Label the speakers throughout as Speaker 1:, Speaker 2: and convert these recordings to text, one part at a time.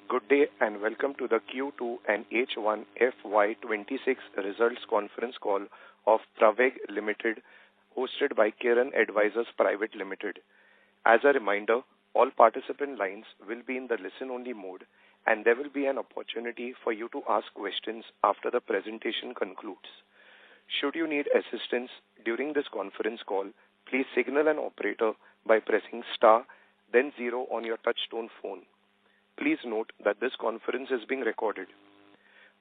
Speaker 1: Good day and welcome to the Q2 and H1 FY26 results conference call of Praveg Limited, hosted by Kiran Advisors Private Limited. As a reminder, all participant lines will be in the listen-only mode, and there will be an opportunity for you to ask questions after the presentation concludes. Should you need assistance during this conference call, please signal an operator by pressing star, then 0 on your touch-tone phone. Please note that this conference is being recorded.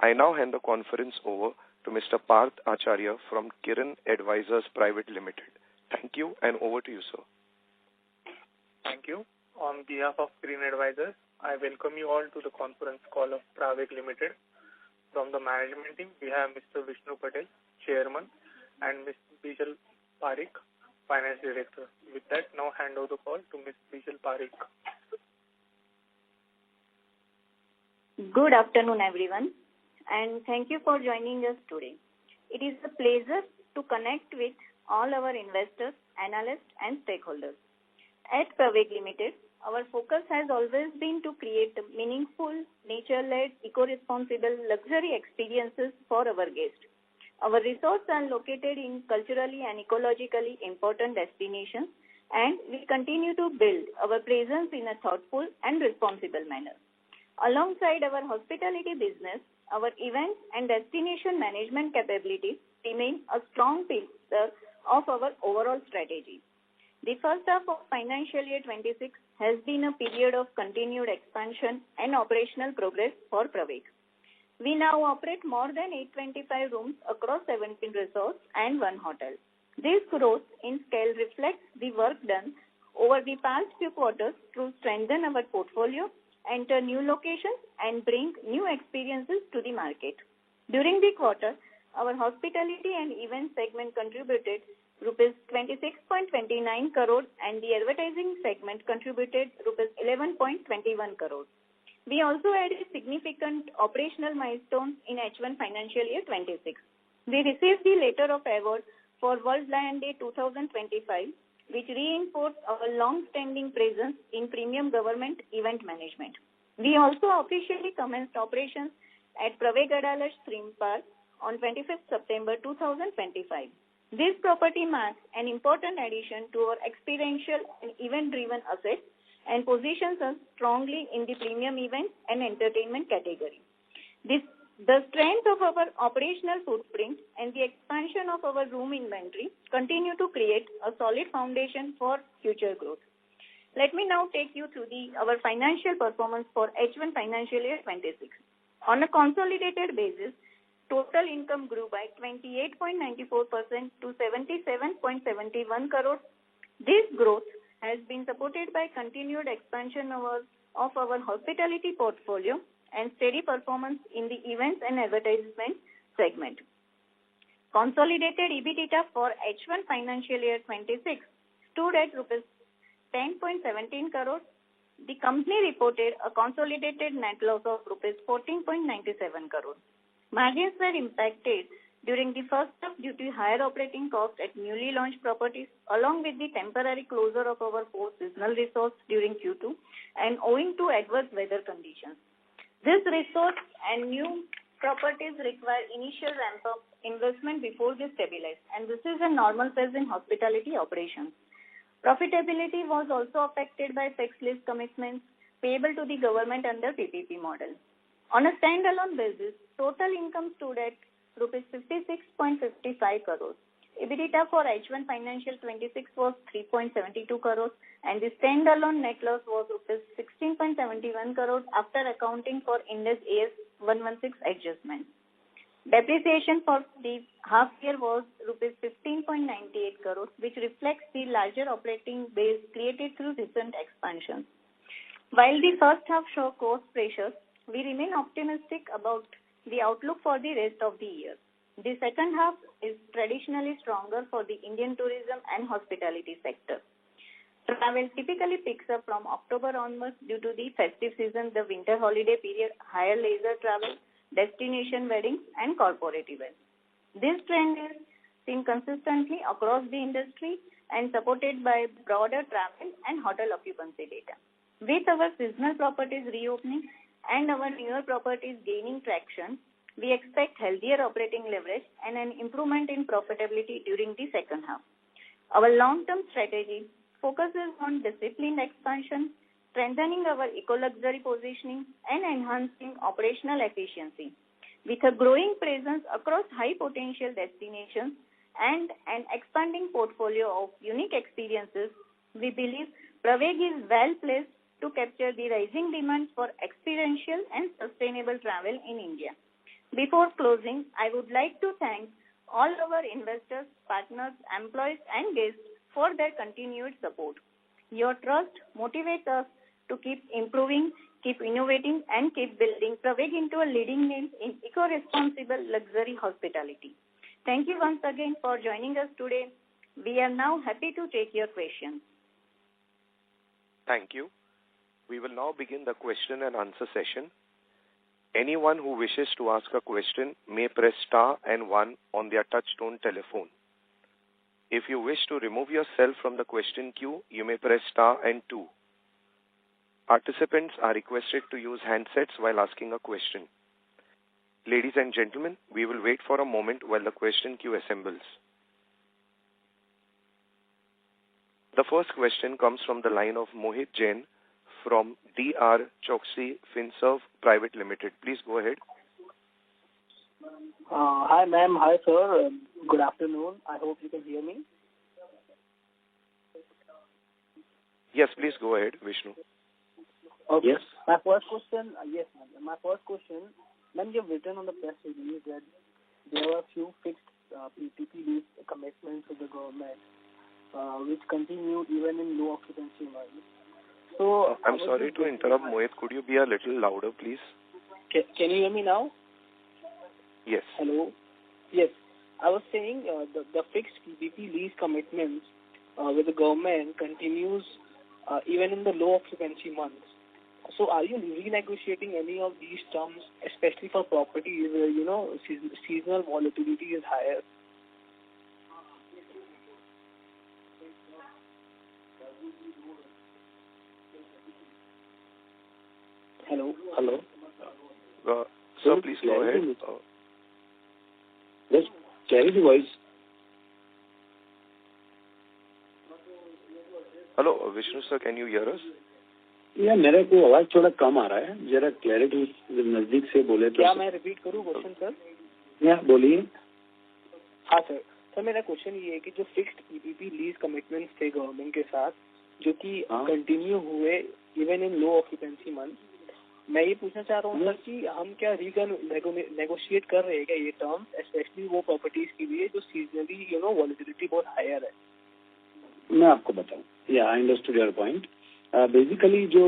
Speaker 1: I now hand the conference over to Mr. Parth Acharya from Kiran Advisors Private Limited. Thank you, and over to you, sir.
Speaker 2: Thank you. On behalf of Kiran Advisors, I welcome you all to the conference call of Praveg Limited. From the management team, we have Mr. Vishnu Patel, Chairman, and Ms. Bijal Parekh, Finance Director. With that, now hand over the call to Ms. Bijal Parekh.
Speaker 3: Good afternoon, everyone, and thank you for joining us today. It is a pleasure to connect with all our investors, analysts, and stakeholders. At Praveg Limited, our focus has always been to create meaningful, nature-led, eco-responsible luxury experiences for our guests. Our resorts are located in culturally and ecologically important destinations, and we continue to build our presence in a thoughtful and responsible manner. Alongside our hospitality business, our events and destination management capabilities remain a strong pillar of our overall strategy. The first half of financial year 26 has been a period of continued expansion and operational progress for Praveg. We now operate more than 825 rooms across 17 resorts and 1 hotel. This growth in scale reflects the work done over the past few quarters to strengthen our portfolio, enter new locations, and bring new experiences to the market. During the quarter, our hospitality and event segment contributed rupees 26.29 crores and the advertising segment contributed rupees 11.21 crores. We also added significant operational milestones in H1 financial year 26. We received the letter of award for World Lion Day 2025, which reinforced our long-standing presence in premium government event management. We also officially commenced operations at Praveg Adalash Theme Park on 25th September 2025. This property marks an important addition to our experiential and event-driven assets and positions us strongly in the premium events and entertainment category. The strength of our operational footprint and the expansion of our room inventory continue to create a solid foundation for future growth. Let me now take you through our financial performance for H1 financial year 26. On a consolidated basis, total income grew by 28.94% to 77.71 crores. This growth has been supported by continued expansion of our hospitality portfolio and steady performance in the events and advertisement segment. Consolidated EBITDA for H1 financial year 26 stood at rupees 10.17 crores. The company reported a consolidated net loss of rupees 14.97 crores. Margins were impacted during the first half due to higher operating costs at newly launched properties, along with the temporary closure of our 4 seasonal resorts during Q2 and owing to adverse weather conditions. These resorts and new properties require initial ramp-up investment before they stabilize, and this is a normal phase in hospitality operations. Profitability was also affected by fixed lease commitments payable to the government under PPP model. On a standalone basis, total income stood at rupees 56.55 crores. EBITDA for H1 financial 26 was 3.72 crores and the standalone net loss was rupees 16.71 crores after accounting for Ind AS 116 adjustments. Depreciation for the half year was rupees 15.98 crores, which reflects the larger operating base created through recent expansions. While the first half show cost pressures, we remain optimistic about the outlook for the rest of the year. The second half is traditionally stronger for the Indian tourism and hospitality sector. Travel typically picks up from October onwards due to the festive season, the winter holiday period, higher leisure travel, destination weddings, and corporate events. This trend is seen consistently across the industry and supported by broader travel and hotel occupancy data. With our seasonal properties reopening and our newer properties gaining traction, we expect healthier operating leverage and an improvement in profitability during the second half. Our long-term strategy focuses on disciplined expansion, strengthening our eco-luxury positioning, and enhancing operational efficiency. With a growing presence across high-potential destinations and an expanding portfolio of unique experiences, we believe Praveg is well placed to capture the rising demand for experiential and sustainable travel in India. Before closing, I would like to thank all our investors, partners, employees, and guests for their continued support. Your trust motivates us to keep improving, keep innovating, and keep building Praveg into a leading name in eco-responsible luxury hospitality. Thank you once again for joining us today. We are now happy to take your questions.
Speaker 1: Thank you. We will now begin the question and answer session. Anyone who wishes to ask a question may press star and 1 on their touch-tone telephone. If you wish to remove yourself from the question queue, you may press star and 2. Participants are requested to use handsets while asking a question. Ladies and gentlemen, we will wait for a moment while the question queue assembles. The first question comes from the line of Mohit Jain from DR Choksey Finserv Private Limited. Please go ahead.
Speaker 4: Hi ma'am, hi sir. Good afternoon. I hope you can hear me.
Speaker 1: Yes, please go ahead, Vishnu.
Speaker 4: Okay.
Speaker 5: Yes.
Speaker 4: My first question, ma'am, you've written on the press release that there were a few fixed PPP lease commitments with the government, which continue even in low occupancy months. So
Speaker 1: I'm sorry to interrupt, Mohit. Could you be a little louder, please?
Speaker 4: Can you hear me now?
Speaker 1: Yes.
Speaker 4: Hello? Yes. I was saying the fixed PPP lease commitments with the government continues even in the low occupancy months. So are you renegotiating any of these terms, especially for properties where, seasonal volatility is higher? Hello?
Speaker 1: Sir, please go ahead.
Speaker 5: Just carry the voice.
Speaker 1: Hello, Vishnu sir, can you hear us?
Speaker 5: या मेरे को आवाज थोड़ा कम आ रहा है, जरा clarity नजदीक से बोले तो.
Speaker 4: क्या मैं रिपीट करूं क्वेश्चन सर?
Speaker 5: या बोलिए.
Speaker 4: हाँ सर मेरा क्वेश्चन ये है कि जो फिक्स्ड पीपीपी लीज कमिटमेंट्स थे गवर्नमेंट के साथ जो कि कंटिन्यू हुए even in low occupancy month, मैं ये पूछना चाह रहा हूँ सर कि हम क्या नेगोशिएट कर रहे हैं क्या ये टर्म्स, स्पेशली वो प्रॉपर्टीज के लिए जो सीजनली वॉलेटिलिटी बहुत हायर है?
Speaker 5: मैं आपको बताऊं. या I understood your point. Basically जो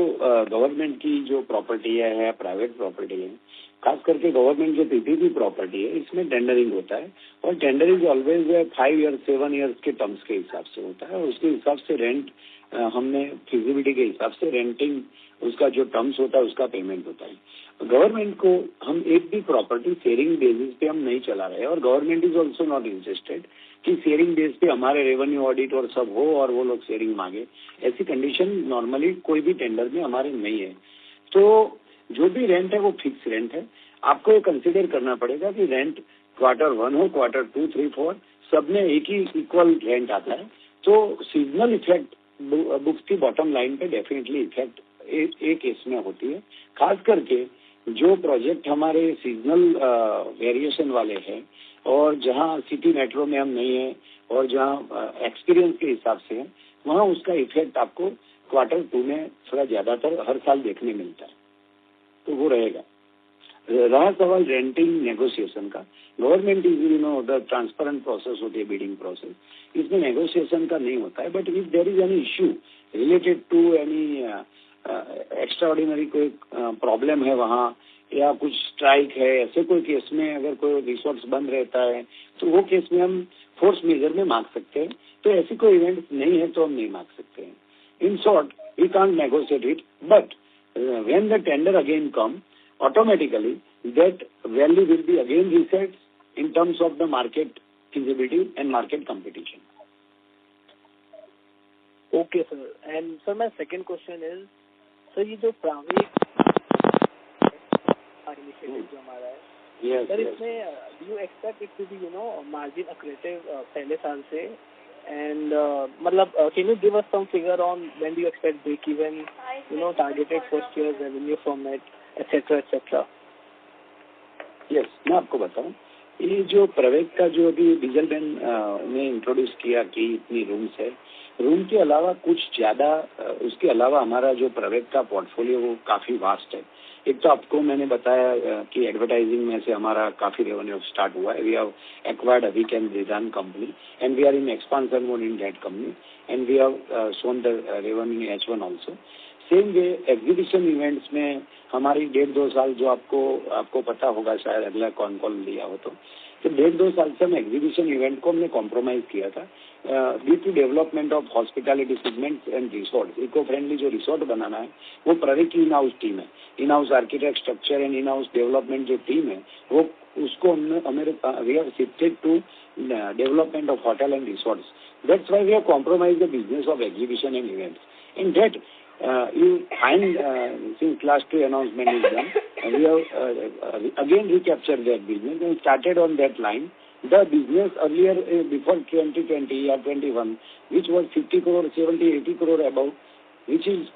Speaker 5: गवर्नमेंट की जो प्रॉपर्टी है या प्राइवेट प्रॉपर्टी है, खास करके गवर्नमेंट जो पीपीपी प्रॉपर्टी है, इसमें टेंडरिंग होता है और tender is always 5 years 7 years के टर्म्स के हिसाब से होता है और उसके हिसाब से रेंट हमने फिजिबिलिटी के हिसाब से रेंटिंग उसका जो टर्म्स होता है उसका पेमेंट होता है. गवर्नमेंट को हम एक भी प्रॉपर्टी शेयरिंग बेसिस पे हम नहीं चला रहे और government is also not interested कि शेयरिंग बेस पे हमारे रेवेन्यू ऑडिट और सब हो और वो लोग शेयरिंग मांगे. ऐसी कंडीशन नॉर्मली कोई भी टेंडर में हमारे नहीं है. तो जो भी रेंट है वो फिक्स रेंट है. आपको ये कंसिडर करना पड़ेगा कि रेंट क्वार्टर 1 हो, क्वार्टर 2, 3, 4 सब में एक ही इक्वल रेंट आता है. तो सीजनल इफेक्ट बुक्स की बॉटम लाइन पे डेफिनेटली इफेक्ट एक केस में होती है. खास करके जो प्रोजेक्ट हमारे सीजनल वेरिएशन वाले हैं और जहां सिटी मेट्रो में हम नहीं है और जहां एक्सपीरियंस के हिसाब से है, वहां उसका इफेक्ट आपको क्वार्टर 2 में थोड़ा ज्यादातर हर साल देखने मिलता है. तो वो रहेगा. रहा सवाल रेंटिंग नेगोशिएशन का, government is the transparent process होती है बिडिंग प्रोसेस, इसमें नेगोशिएशन का नहीं होता है. But if there is any issue related to any extraordinary कोई प्रॉब्लम है वहाँ या कुछ स्ट्राइक है, ऐसे कोई केस में अगर कोई रिसोर्स बंद रहता है तो वो केस में हम फोर्स मेजर में मांग सकते हैं. तो ऐसी कोई इवेंट नहीं है तो हम नहीं मांग सकते हैं. In short we can't negotiate it, but when the tender again come automatically that value will be again reset in terms of the market feasibility and market competition.
Speaker 4: Okay sir. And sir my second question is, sir ये जो प्रावेग initiative जो हमारा है,
Speaker 5: Yes,
Speaker 4: sir
Speaker 5: yes.
Speaker 4: इसमें do you expect it to be margin accretive पहले साल से, and मतलब can you give us some figure on when do you expect break even, targeted first year revenue from it, etcetera etcetera?
Speaker 5: Yes, मैं आपको बताऊं, ये जो प्रवेग का जो अभी डीजल बैन ने इंट्रोड्यूस किया कि इतनी रूम्स है, रूम के अलावा कुछ ज्यादा उसके अलावा हमारा जो प्रवेग का पोर्टफोलियो वो काफी वास्ट है. एक तो आपको मैंने बताया कि एडवर्टाइजिंग में से हमारा काफी रेवेन्यू स्टार्ट हुआ है. We have acquired Avik and Vedant company and we are in expansion mode in that company and we have shown the revenue in H1 also. Same way exhibition events में हमारी 1.5-2 साल जो आपको पता होगा, शायद अगला कॉल लिया हो तो 1.5-2 साल से हम एग्जीबिशन इवेंट को हमने कॉम्प्रोमाइज किया था due to development of hospitality segment and resort. Eco friendly जो रिसोर्ट बनाना है वो प्रवेग की इन हाउस टीम है. In house architect structure and in house development जो टीम है वो उसको we have shifted to development of hotel and resorts. That's why we have compromise the business of exhibition and events. In that you find since last 2 announcement is done, we have again recaptured that business and started on that line. The business earlier before 2020 or 21, which was 50 crore, 70, 80 crore above, which is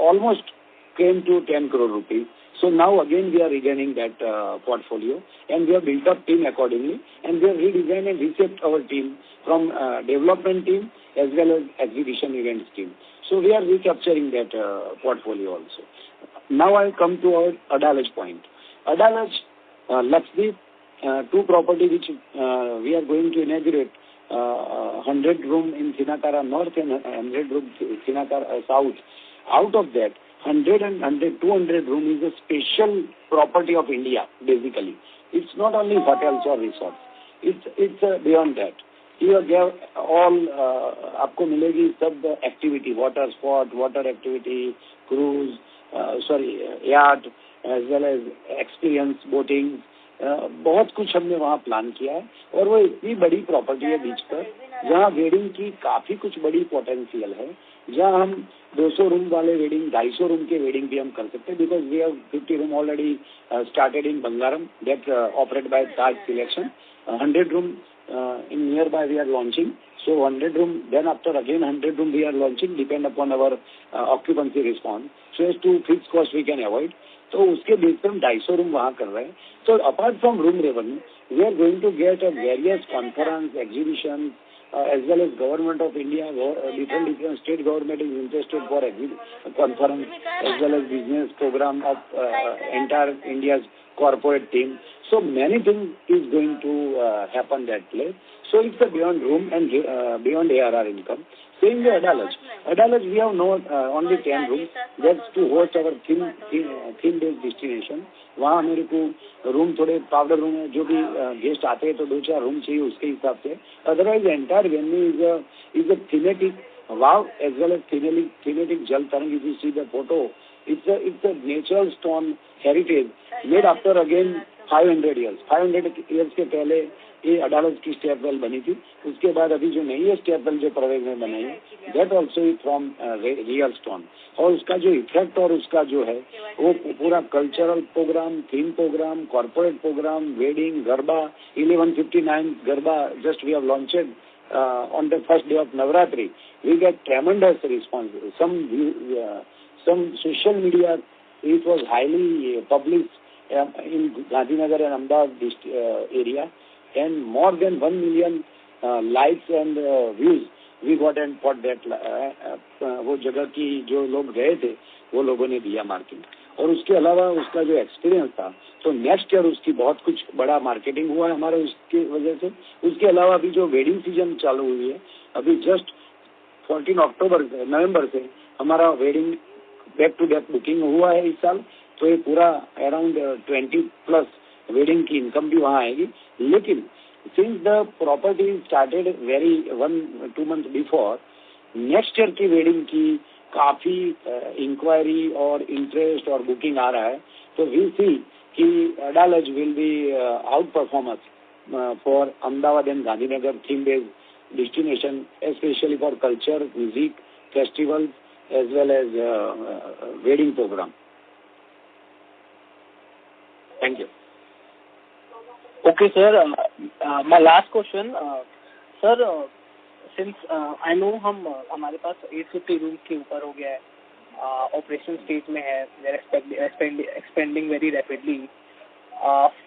Speaker 5: almost came to 10 crore rupees. So now again we are regaining that portfolio and we have built up team accordingly and we have redesigned and reshaped our team from development team as well as exhibition events team. So we are recapturing that portfolio also. Now I come to our Adalaj point. Adalaj, Lakshdeep, 2 property which we are going to inaugurate, 100 room in Sinakara North and 100 room Sinakara South. Out of that, 200 room is a special property of India, basically. It's not only hotels or resorts. It's beyond that. Here all आपको मिलेगी सब activity, water sport, water activity, cruise, yard, as well as experience boating, बहुत कुछ हमने वहाँ plan किया है. और वो इतनी बड़ी प्रॉपर्टी है बीच पर जहाँ वेडिंग की काफी कुछ बड़ी पोटेंशियल है, जहाँ हम 200 रूम वाले वेडिंग, 250 रूम के वेडिंग भी हम कर सकते हैं. Because we have 50 room already started in Bangaram that operate by Taj selection. 100 room in nearby we are launching. So 100 room, then after again 100 room we are launching, depend upon our occupancy response. So as to fixed cost we can avoid. तो उसके base पर हम 250 room वहाँ कर रहे हैं. So apart from room revenue, we are going to get a various conference, exhibitions, as well as government of India, different state government is interested for conference, as well as business program of entire India's corporate team. So many things is going to happen that place. So it's a beyond room and beyond ARR income. Same way Adalaj, we have only 10 rooms. That's to host our theme-based destination. वहाँ मेरे को room थोड़े powder room है, जो भी guest आते हैं तो 2-4 रूम चाहिए उसके हिसाब से. Otherwise entire venue is a thematic wow as well as thematic Jal Tarang. If you see the photo, it's a natural stone heritage made after again 500 years. 500 years के पहले ये अडालज की स्टेप वेल बनी थी. उसके बाद अभी जो नई है स्टेप वेल जो प्रवेग में बनाई है, that also from real stone. और उसका जो इफेक्ट और उसका जो है वो पूरा cultural program, theme program, corporate program, wedding, garba, 1159 garba just we have launched on the first day of Navratri. We get tremendous response. Some social media, it was highly published in Gandhinagar and Ahmedabad area, and more than 1 million likes and views we got and for that. वो जगह की जो लोग गए थे वो लोगों ने दिया मार्केटिंग. और उसके अलावा उसका जो एक्सपीरियंस था, तो नेक्स्ट ईयर उसकी बहुत कुछ बड़ा मार्केटिंग हुआ है हमारे उसकी वजह से. उसके अलावा अभी जो वेडिंग सीजन चालू हुई है, अभी जस्ट 14 नवंबर से हमारा wedding back to back booking हुआ है इस साल. तो ये पूरा अराउंड 20+ वेडिंग की इनकम भी वहाँ आएगी. लेकिन since the property started very 1-2 month before, next year की वेडिंग की काफी इंक्वायरी और इंटरेस्ट और बुकिंग आ रहा है. तो वी सी कि Adalaj will be out performers for Ahmedabad and Gandhinagar theme based destination, specially for culture, music, festival as well as wedding program. Thank you.
Speaker 4: Okay, sir. My last question, sir. Since I know हमारे पास 850 room के ऊपर हो गया है, operation stage में है, we are expanding very rapidly.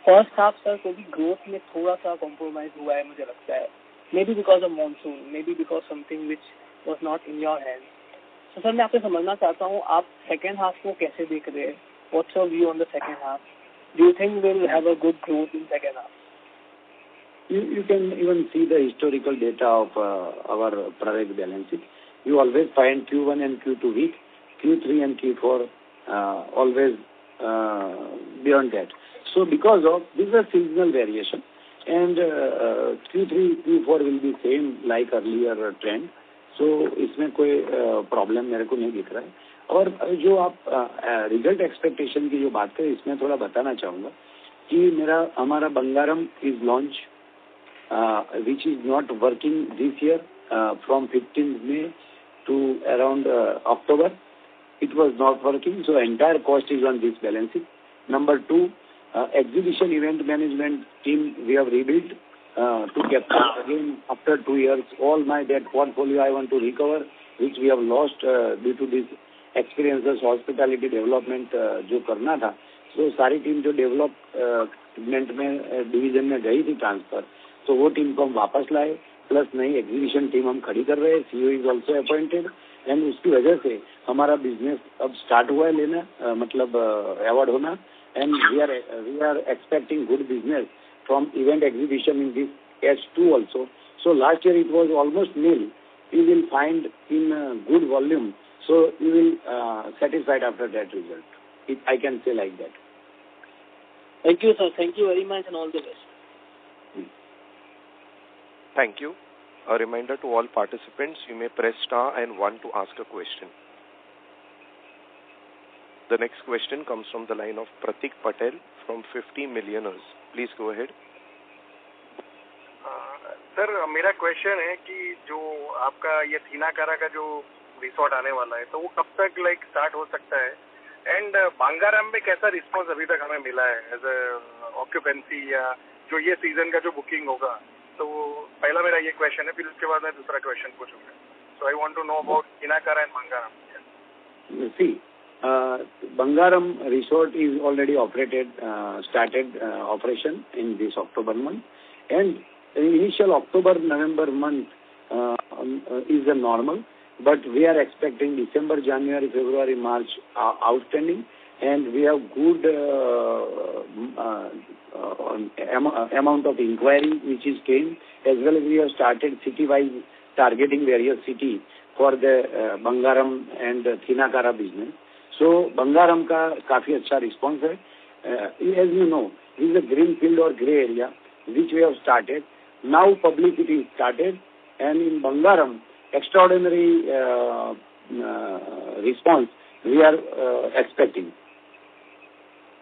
Speaker 4: First half sir को भी ग्रोथ में थोड़ा सा कॉम्प्रोमाइज हुआ है मुझे लगता है, may be because of monsoon, may be because something which was not in your hand. तो सर मैं आपसे समझना चाहता हूँ, आप सेकेंड हाफ को कैसे देख रहे हैं? What's your view on the second half? Do you think we will have a good growth in second half?
Speaker 5: You can even see the historical data of our Praveg balance sheet. You always find Q1 and Q2 weak, Q3 and Q4 always beyond that. So because of this is a seasonal variation, and Q3, Q4 will be same like earlier trend. So इसमें कोई problem मेरे को नहीं दिख रहा है. और जो आप रिजल्ट एक्सपेक्टेशन की जो बात करें, इसमें थोड़ा बताना चाहूँगा कि हमारा Bangaram is launch which is not working this year from 15th May to around October. It was not working, so entire cost is on this balance sheet. Number 2, exhibition event management team we have rebuilt to capture again after 2 years. All my debt portfolio I want to recover, which we have lost due to these experiences, hospitality development जो करना था. So सारी team जो development में division में गई थी transfer, तो वो टीम को हम वापस लाए, प्लस नई एग्जीबिशन टीम हम खड़ी कर रहे हैं. CEO is also appointed, and उसकी वजह से हमारा बिजनेस अब स्टार्ट हुआ है लेना, मतलब अवार्ड होना. And we are expecting good business from event exhibition in this H2 also. So last year it was almost nil. You will find in good volume, so you will satisfied after that result. I can say like that.
Speaker 4: Thank you, sir. Thank you very much, and all the best.
Speaker 1: Thank you. A reminder to all participants, you may press star and 1 to ask a question. The next question comes from the line of Pratik Patel from 50 Millionaires. Please go ahead.
Speaker 6: Sir मेरा question है कि जो आपका ये थीनाकारा का जो resort आने वाला है, तो वो कब तक स्टार्ट हो सकता है? एंड बांगाराम में कैसा रिस्पांस अभी तक हमें मिला है एज अ ऑक्यूपेंसी, या जो ये सीजन का जो बुकिंग होगा? तो पहला मेरा ये क्वेश्चन है, फिर उसके बाद मैं दूसरा क्वेश्चन पूछूंगा. So I want to know about Thinnakara and Bangaram.
Speaker 5: See, Bangaram resort is already started operation in this October month, and initial October-November month is a normal, but we are expecting December, January, February, March outstanding, and we have good amount of inquiry which is came, as well as we have started city-wise targeting various cities for the Bangaram and Theenakara business. So Bangaram का काफी अच्छा response है. As you know, this is a green field or grey area which we have started. Now publicity started, and in Bangaram extraordinary response we are expecting.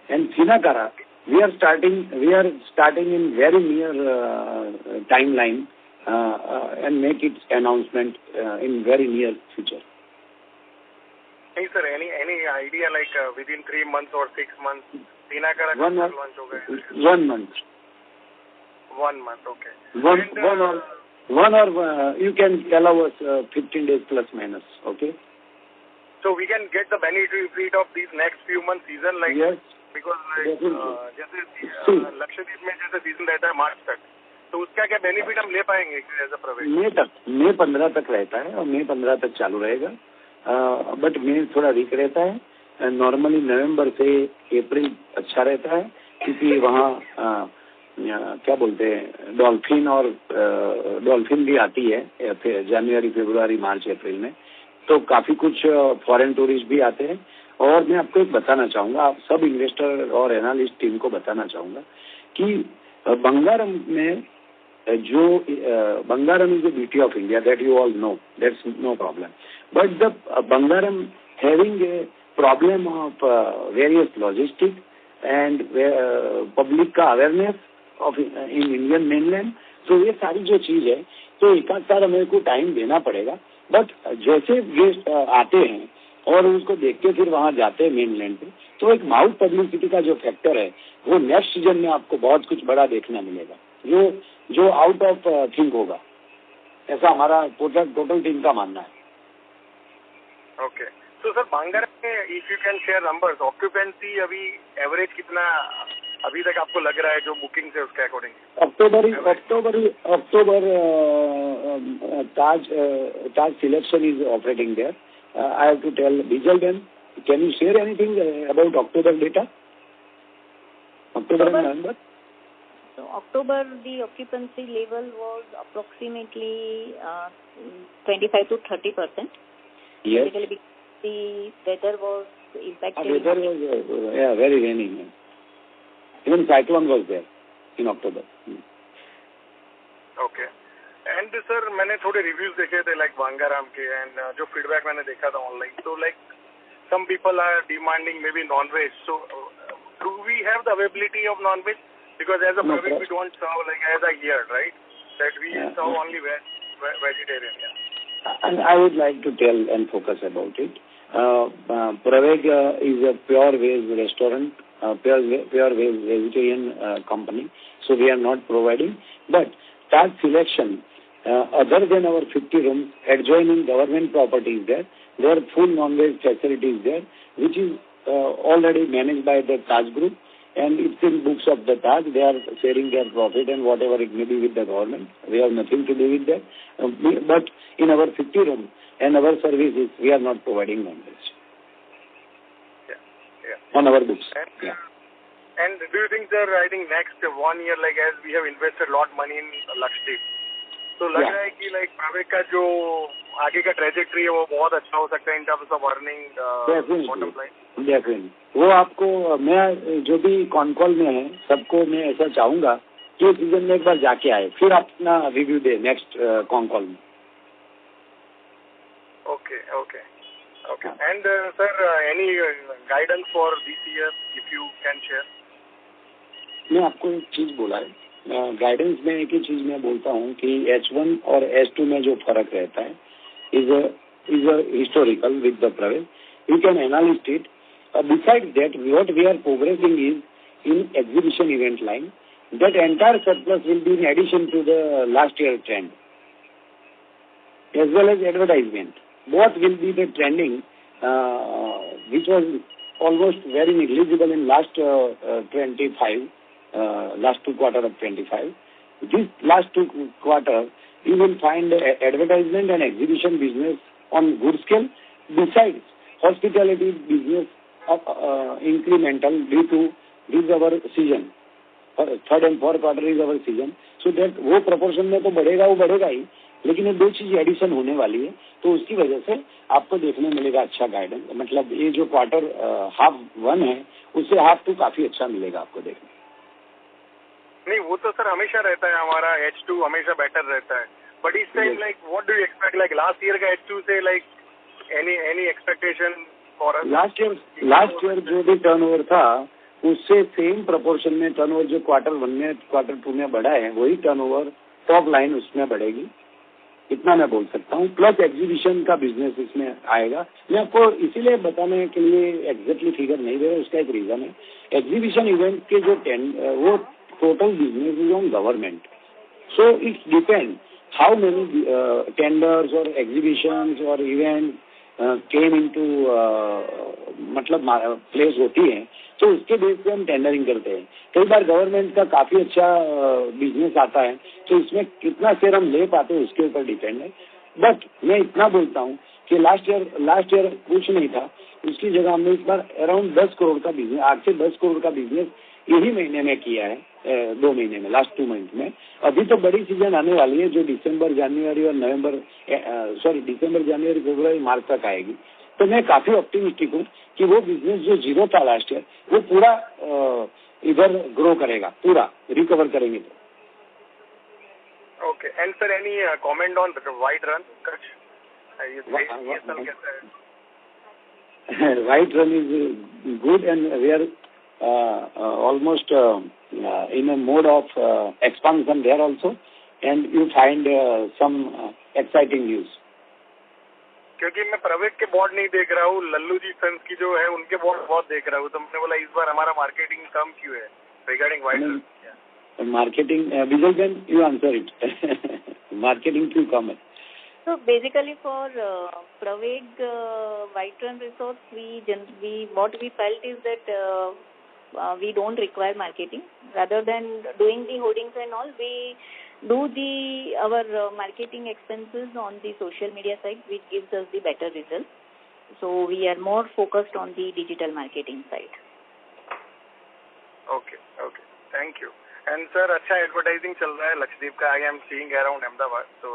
Speaker 5: And Theenakara we are starting in very near timeline and make its announcement in very near future.
Speaker 6: नहीं sir, any idea within 3 months or 6 months Theenakara का launch होगा?
Speaker 5: 1 month.
Speaker 6: 1 month, okay.
Speaker 5: One or you can allow us 15 days plus minus, okay?
Speaker 6: So we can get the benefit of these next few months season,
Speaker 5: yes,
Speaker 6: because जैसे लक्षद्वीप में जैसे season रहता है मार्च तक, तो उसका क्या बेनिफिट हम ले पाएंगे एज अ प्रवेश?
Speaker 5: मई 15 तक रहता है, और मई 15 तक चालू रहेगा. बट मई थोड़ा वीक रहता है. नॉर्मली नवंबर से अप्रैल अच्छा रहता है, क्योंकि वहाँ क्या बोलते हैं, डॉल्फिन भी आती है जनवरी, फरवरी, मार्च, अप्रैल में. तो काफी कुछ फॉरेन टूरिस्ट भी आते हैं. और मैं आपको एक बताना चाहूंगा, आप सब इन्वेस्टर और एनालिस्ट टीम को बताना चाहूंगा कि बंगारम में Bangaram is the beauty of India, that you all know. That's no problem. But the Bangaram having a problem of various logistics and public का awareness of in Indian mainland, तो ये सारी जो चीज है, तो एक आध साल हमें को टाइम देना पड़ेगा. बट जैसे गेस्ट आते हैं, और उसको देख के फिर वहां जाते हैं मेन लैंड पे, तो एक माउथ पब्लिसिटी का जो फैक्टर है वो नेक्स्ट सीजन में आपको बहुत कुछ बड़ा देखना मिलेगा, जो आउट ऑफ थिंक होगा, ऐसा हमारा टोटल टीम का मानना है।
Speaker 6: ओके, तो सर बांगर में if you can share numbers, occupancy अभी एवरेज कितना अभी तक आपको लग रहा है जो बुकिंग है उसके according?
Speaker 5: October Taj selection is operating there. I have to tell Bijal then, can you share anything about October data? October and November?
Speaker 3: So October, the occupancy level was approximately 25 to 30%.
Speaker 5: Yes.
Speaker 3: Basically, because the weather was impacted.
Speaker 5: Weather was very rainy. Even cyclone was there in October.
Speaker 6: Okay. And sir मैंने थोड़े reviews देखे थे like बांगाराम के, and जो feedback मैंने देखा था online, तो like some people are demanding may be non veg, so do we have the availability of non veg? Because as a private we don't serve like as a here, right, that we serve only vegetarian.
Speaker 5: And I would like to tell and focus about it. Praveg is a pure veg restaurant, pure veg vegetarian company, so we are not providing. But Taj Selection, other than our 50 rooms, adjoining government property is there. There are full non-veg facilities there, which is already managed by the Taj Group, and it's in books of the Taj. They are sharing their profit and whatever it may be with the government. We have nothing to do with that. But in our 50 rooms and our services, we are not providing non-veg. Yeah. On our books.
Speaker 6: And do you think, sir, I think next 1 year, like as we have invested a lot money in Lakshadweep, तो लग रहा है कि like private का जो आगे का trajectory है वो बहुत अच्छा हो सकता है in terms of earning bottom line?
Speaker 5: Definitely. वो आपको, मैं जो भी कॉन-कॉल में है सबको मैं ऐसा चाहूंगा कि सीजन में एक बार जाके आए, फिर अपना रिव्यू दे नेक्स्ट कॉन-कॉल में.
Speaker 6: Okay okay okay. And sir any guidance for this year if you can share?
Speaker 5: मैं आपको एक चीज बोला है, गाइडेंस में एक ही चीज मैं बोलता हूँ कि H1 और H2 में जो फर्क रहता है is a historical with the प्रवेश. You can analyst it. Beside that what we are progressing is in exhibition event line. That entire surplus will be in addition to the last year trend as well as advertisement. Both will be the trending which was almost very negligible in last 25. Last 2 quarters of 25. This last 2 quarters, you will find advertisement and exhibition business on good scale. Besides, hospitality business of incremental due to this our season. Third and fourth quarter is our season. So that वो proportion में तो बढ़ेगा ही, लेकिन ये 2 चीज addition होने वाली है, तो उसकी वजह से आपको देखने मिलेगा अच्छा गाइडेंस. मतलब ये जो क्वार्टर हाफ 1 है उससे हाफ 2 काफी अच्छा मिलेगा आपको देखने.
Speaker 6: नहीं वो तो सर हमेशा रहता है, हमारा H2 हमेशा बेटर रहता है, बट इस time like what do you expect, like last year का H2 से like any expectation for us? Last year
Speaker 5: जो भी टर्नओवर था उससे सेम प्रोपोर्शन में टर्नओवर जो क्वार्टर 1 में क्वार्टर 2 में बढ़ा है वही टर्नओवर टॉप लाइन उसमें बढ़ेगी, इतना मैं बोल सकता हूँ. प्लस एग्जीबिशन का बिजनेस इसमें आएगा. मैं आपको इसीलिए बताने के लिए एग्जैक्टली फिगर नहीं दे रहा, उसका एक रीजन है. एग्जीबिशन इवेंट के जो वो total business is on government. So it depends how many tenders or exhibitions or events came into मतलब प्लेस होती है, तो उसके बेस पे हम टेंडरिंग करते हैं. कई बार गवर्नमेंट का काफी अच्छा बिजनेस आता है, तो इसमें कितना शेयर हम ले पाते हैं उसके ऊपर डिपेंड है. बट मैं इतना बोलता हूँ कि लास्ट ईयर कुछ नहीं था, उसकी जगह हमने इस बार अराउंड 10 करोड़ का बिजनेस, 8 से 10 करोड़ का बिजनेस यही महीने में किया है, 2 महीने में, लास्ट 2 मंथ में. अभी तो बड़ी सीजन आने वाली है जो दिसंबर जनवरी फरवरी मार्च तक आएगी. तो मैं काफी ऑप्टिमिस्टिक हूँ कि वो बिजनेस जो जीरो था लास्ट ईयर वो पूरा इधर ग्रो करेगा, पूरा रिकवर करेंगे.
Speaker 6: Okay. And sir any comment on white run Kutch?
Speaker 5: White Run is good, and we are almost in a mode of expansion there also, and you find some exciting news.
Speaker 6: क्योंकि मैं प्रवेग के board नहीं देख रहा हूँ, लल्लू जी sons की जो है उनके बोर्ड बहुत देख रहा हूँ, तो मैंने बोला इस बार हमारा मार्केटिंग कम क्यों है regarding white
Speaker 5: marketing Vijay Jain you answer it marketing क्यों कम है?
Speaker 3: So basically for Praveg White Run Resorts, what we felt is that we don't require marketing. Rather than doing the hoardings and all, we do our marketing expenses on the social media side, which gives us the better results. So we are more focused on the digital marketing side.
Speaker 6: Okay, thank you. And sir, अच्छा advertising चल रहा है लक्षद्वीप का, I am seeing around Ahmedabad. So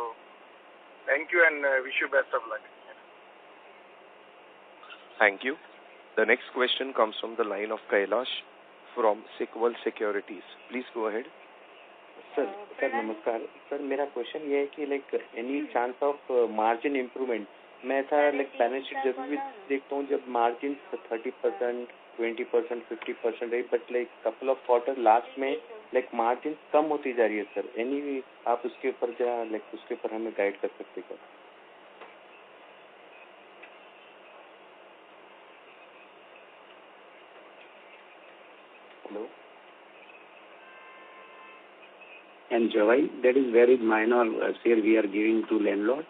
Speaker 6: thank you and wish you best of luck.
Speaker 1: Thank you. The next question comes from the line of Kailash from Sequel Securities. Please go ahead.
Speaker 7: Sir नमस्कार sir, मेरा question ये है कि like any chance of margin improvement? मैं ऐसा like balance sheet जब भी देखता हूँ जब मार्जिन 30%, 20%, 50% रही, but like couple of quarter last में लाइक मार्जिन कम होती जा रही है सर। एनी आप उसके ऊपर जरा लाइक उसके ऊपर हमें गाइड कर सकते क्या? Hello
Speaker 5: And Joy, that is very minor share we are giving to landlord.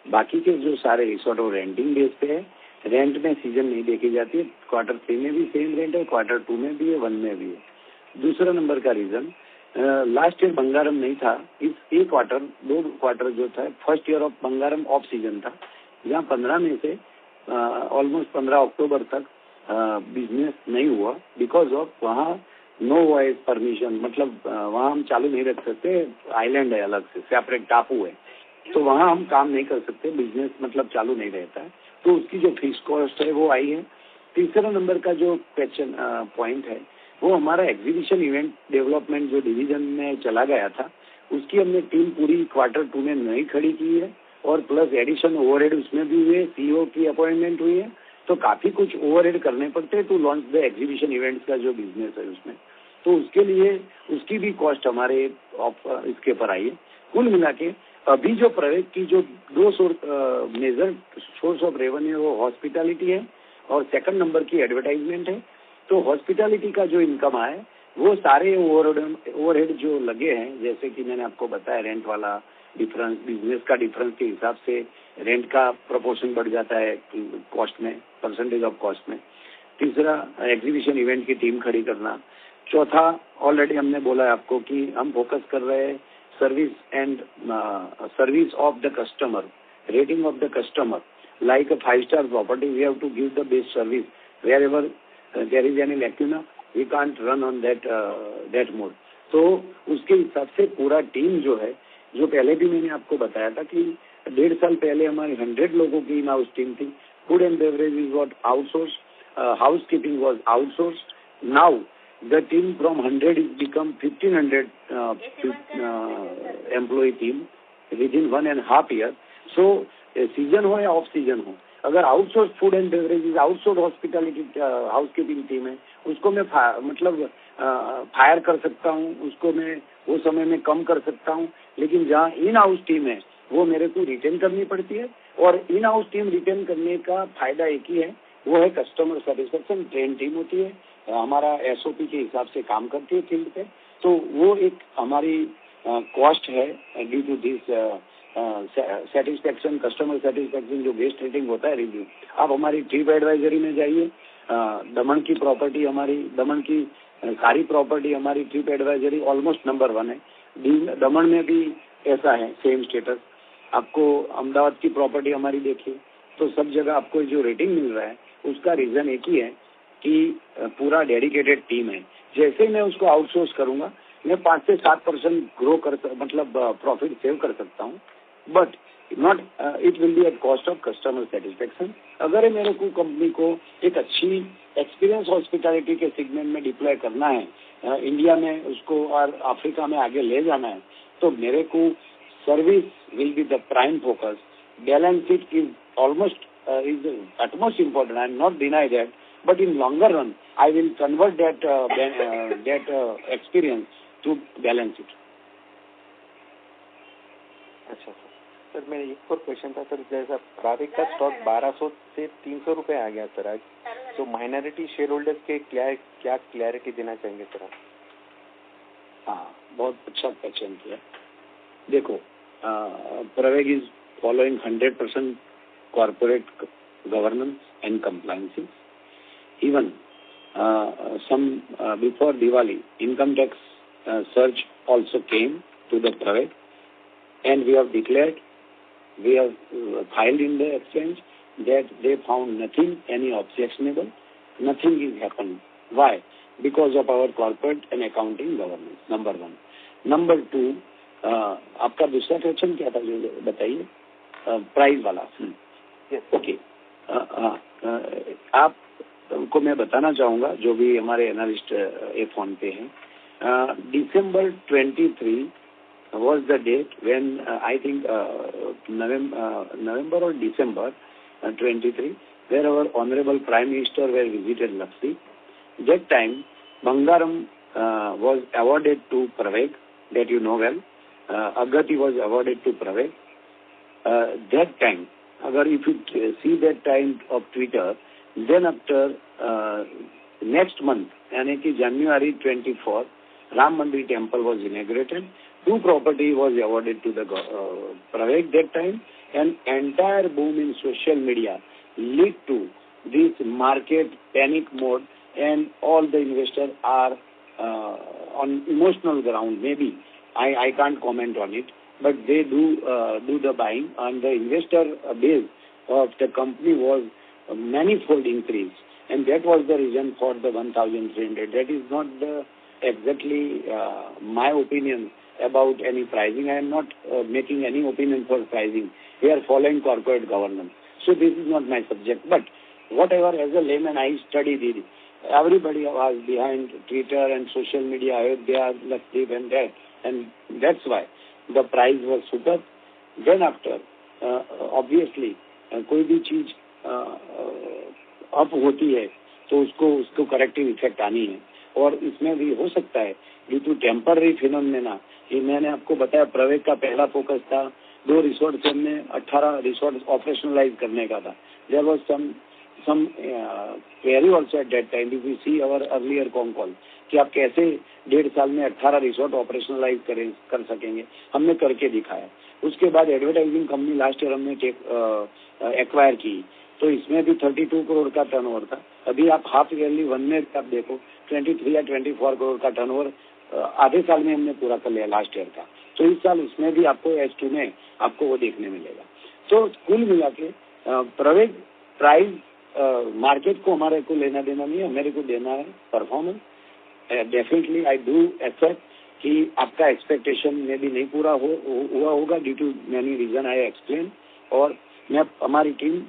Speaker 5: बाकी के जो सारे रिसोर्ट और रेंटिंग बेस पे है, रेंट में सीजन नहीं देखी जाती है। क्वार्टर 3 में भी सेम रेंट है, क्वार्टर 2 में भी है, 1 में भी है। दूसरा नंबर का रीजन लास्ट ईयर बंगारम नहीं था। इस एक क्वार्टर 2 क्वार्टर जो था first year of Bangaram off season था, जहाँ 15 में से ऑलमोस्ट 15 अक्टूबर तक बिजनेस नहीं हुआ बिकॉज ऑफ वहाँ नो वॉइस परमिशन, मतलब वहाँ हम चालू नहीं रख सकते, आइलैंड है अलग से, सेपरेट टापू है, तो वहाँ हम काम नहीं कर सकते, बिजनेस मतलब चालू नहीं रहता है, तो उसकी जो फिक्स कॉस्ट है वो आई है। तीसरा नंबर का जो क्वेश्चन पॉइंट है वो हमारा एग्जीबिशन इवेंट डेवलपमेंट जो डिवीजन में चला गया था, उसकी हमने टीम पूरी क्वार्टर 2 में नहीं खड़ी की है, और प्लस एडिशन ओवरहेड उसमें भी हुए, सीईओ की अपॉइंटमेंट हुई है, तो काफी कुछ ओवरहेड करने पड़ते हैं to launch the exhibition events का जो बिजनेस है उसमें, तो उसके लिए उसकी भी कॉस्ट हमारे इसके पर आई है। कुल मिला के अभी जो प्रवेग की जो 2 मेजर सोर्स ऑफ रेवेन्यू वो हॉस्पिटैलिटी है और सेकंड नंबर की एडवर्टाइजमेंट है। तो हॉस्पिटैलिटी का जो इनकम आए वो सारे ओवरहेड जो लगे हैं, जैसे कि मैंने आपको बताया रेंट वाला डिफरेंस, बिजनेस का डिफरेंस के हिसाब से रेंट का प्रोपोर्शन बढ़ जाता है कॉस्ट में, परसेंटेज ऑफ कॉस्ट में। तीसरा एग्जीबिशन इवेंट की टीम खड़ी करना। चौथा ऑलरेडी हमने बोला है आपको कि हम फोकस कर रहे हैं service and service of the customer, rating of the customer, like a 5-star property we have to give the best service wherever there is any lacuna, we can't run on that mode। तो उसके हिसाब से पूरा team जो है, जो पहले भी मैंने आपको बताया था कि 1.5 साल पहले हमारी 100 लोगों की इन हाउस टीम थी, food and beverage is what outsource, house keeping was outsource, now the team from 100 is become 1500 employee team within 1.5 year। so season हो या ऑफ सीजन हो, अगर outsource food and beverage outsource hospitality house keeping team है, उसको मैं मतलब fire कर सकता हूँ, उसको मैं वो समय में कम कर सकता हूँ, लेकिन जहाँ इन हाउस टीम है वो मेरे को रिटेन करनी पड़ती है, और इन हाउस टीम रिटेन करने का फायदा एक ही है, वो है कस्टमर सेटिस्फेक्शन। ट्रेन टीम होती है, हमारा एसओपी के हिसाब से काम करती है फील्ड पे, तो वो एक हमारी कॉस्ट है due to this satisfaction, customer satisfaction जो बेस्ट रेटिंग होता है रिव्यू। आप हमारी ट्रिप एडवाइजरी में जाइए, दमन की प्रॉपर्टी हमारी, दमन की सारी प्रॉपर्टी हमारी ट्रिप एडवाइजरी ऑलमोस्ट नंबर 1 है। दमन में भी ऐसा है सेम स्टेटस। आपको अहमदाबाद की प्रॉपर्टी हमारी देखिए, तो सब जगह आपको जो रेटिंग मिल रहा है उसका रीजन एक ही है कि पूरा डेडिकेटेड टीम है। जैसे मैं उसको आउटसोर्स करूंगा, मैं 5 से 7% ग्रो कर मतलब प्रॉफिट सेव कर सकता हूँ, but not it will be at cost of customer satisfaction. अगर मेरे को कंपनी को एक अच्छी एक्सपीरियंस हॉस्पिटैलिटी के सेगमेंट में डिप्लॉय करना है, इंडिया में उसको और अफ्रीका में आगे ले जाना है, तो मेरे को service will be the prime focus. Balance sheet is almost is the utmost important. I am not deny that, but in longer run, I will convert that experience to balance it.
Speaker 7: अच्छा sir मेरा एक और question था sir, जैसा प्रावेग का stock 1200 से 300 रुपए आ गया सर आज, तो माइनॉरिटी शेयर होल्डर्स के क्या क्लैरिटी देना चाहेंगे सर आप?
Speaker 5: हाँ, बहुत अच्छा क्वेश्चन किया। देखो, Praveg is following 100% corporate governance and compliance. Even some before Diwali, income tax surge also came to the Praveg, and we have declared, we have filed in the exchange that they found nothing, any objectionable, nothing is happened. Why? Because of our corporate and accounting governance, number one. Number two, आपका दूसरा question क्या था जो बताइए, price वाला? Okay, आपको मैं बताना चाहूँगा जो भी हमारे एनालिस्ट फोन पे हैं, December 23 was the date when I think November or December 23, where our Honorable Prime Minister were visited Lakshmi. That time, Bangaram was awarded to Praveg, that you know well. Agati was awarded to Praveg. That time, if you see that time of Twitter, then after next month, यानी कि January 24, Ram Mandir temple was inaugurated. 2 property was awarded to the Praveg that time, and entire boom in social media led to this market panic mode, and all the investors are on emotional ground. Maybe I can't comment on it, but they do the buying, and the investor base of the company was a manifold increase, and that was the reason for the 1,300. That is not exactly my opinion about any pricing. I am not making any opinion for pricing. We are following corporate governance. So this is not my subject. But whatever, as a layman, I studied it. Everybody was behind Twitter and social media. They are Lakshdeep and that. And that's why the price was super. Then after, obviously, कोई भी चीज up होती है तो उसको corrective effect आनी है, और इसमें भी हो सकता है ड्यू टू टेम्पररी फिनोमेना। ये मैंने आपको बताया, प्रवेग का पहला फोकस था 2 रिसोर्ट से हमने 18 रिसोर्ट ऑपरेशनलाइज करने का था। There was some query also at that time, if you see our earlier con call, कि आप कैसे 1.5 साल में 18 रिसोर्ट ऑपरेशनलाइज कर सकेंगे। हमने करके दिखाया। उसके बाद एडवर्टाइजिंग कंपनी लास्ट ईयर हमने एक्वायर की, तो इसमें भी 32 करोड़ का टर्नओवर था। अभी आप हाफ ईयरली 1 में आप देखो 23 या 24 करोड़ का टर्नओवर आधे साल में हमने पूरा कर लिया लास्ट ईयर का। तो इस साल इसमें भी आपको H2 में आपको वो देखने मिलेगा। तो कुल मिला के प्रवेग प्राइस मार्केट को हमारे को लेना देना नहीं है, मेरे को देना है performance. Definitely I do accept कि आपका एक्सपेक्टेशन में भी नहीं पूरा हुआ होगा due to many reason I explain, और हमारी टीम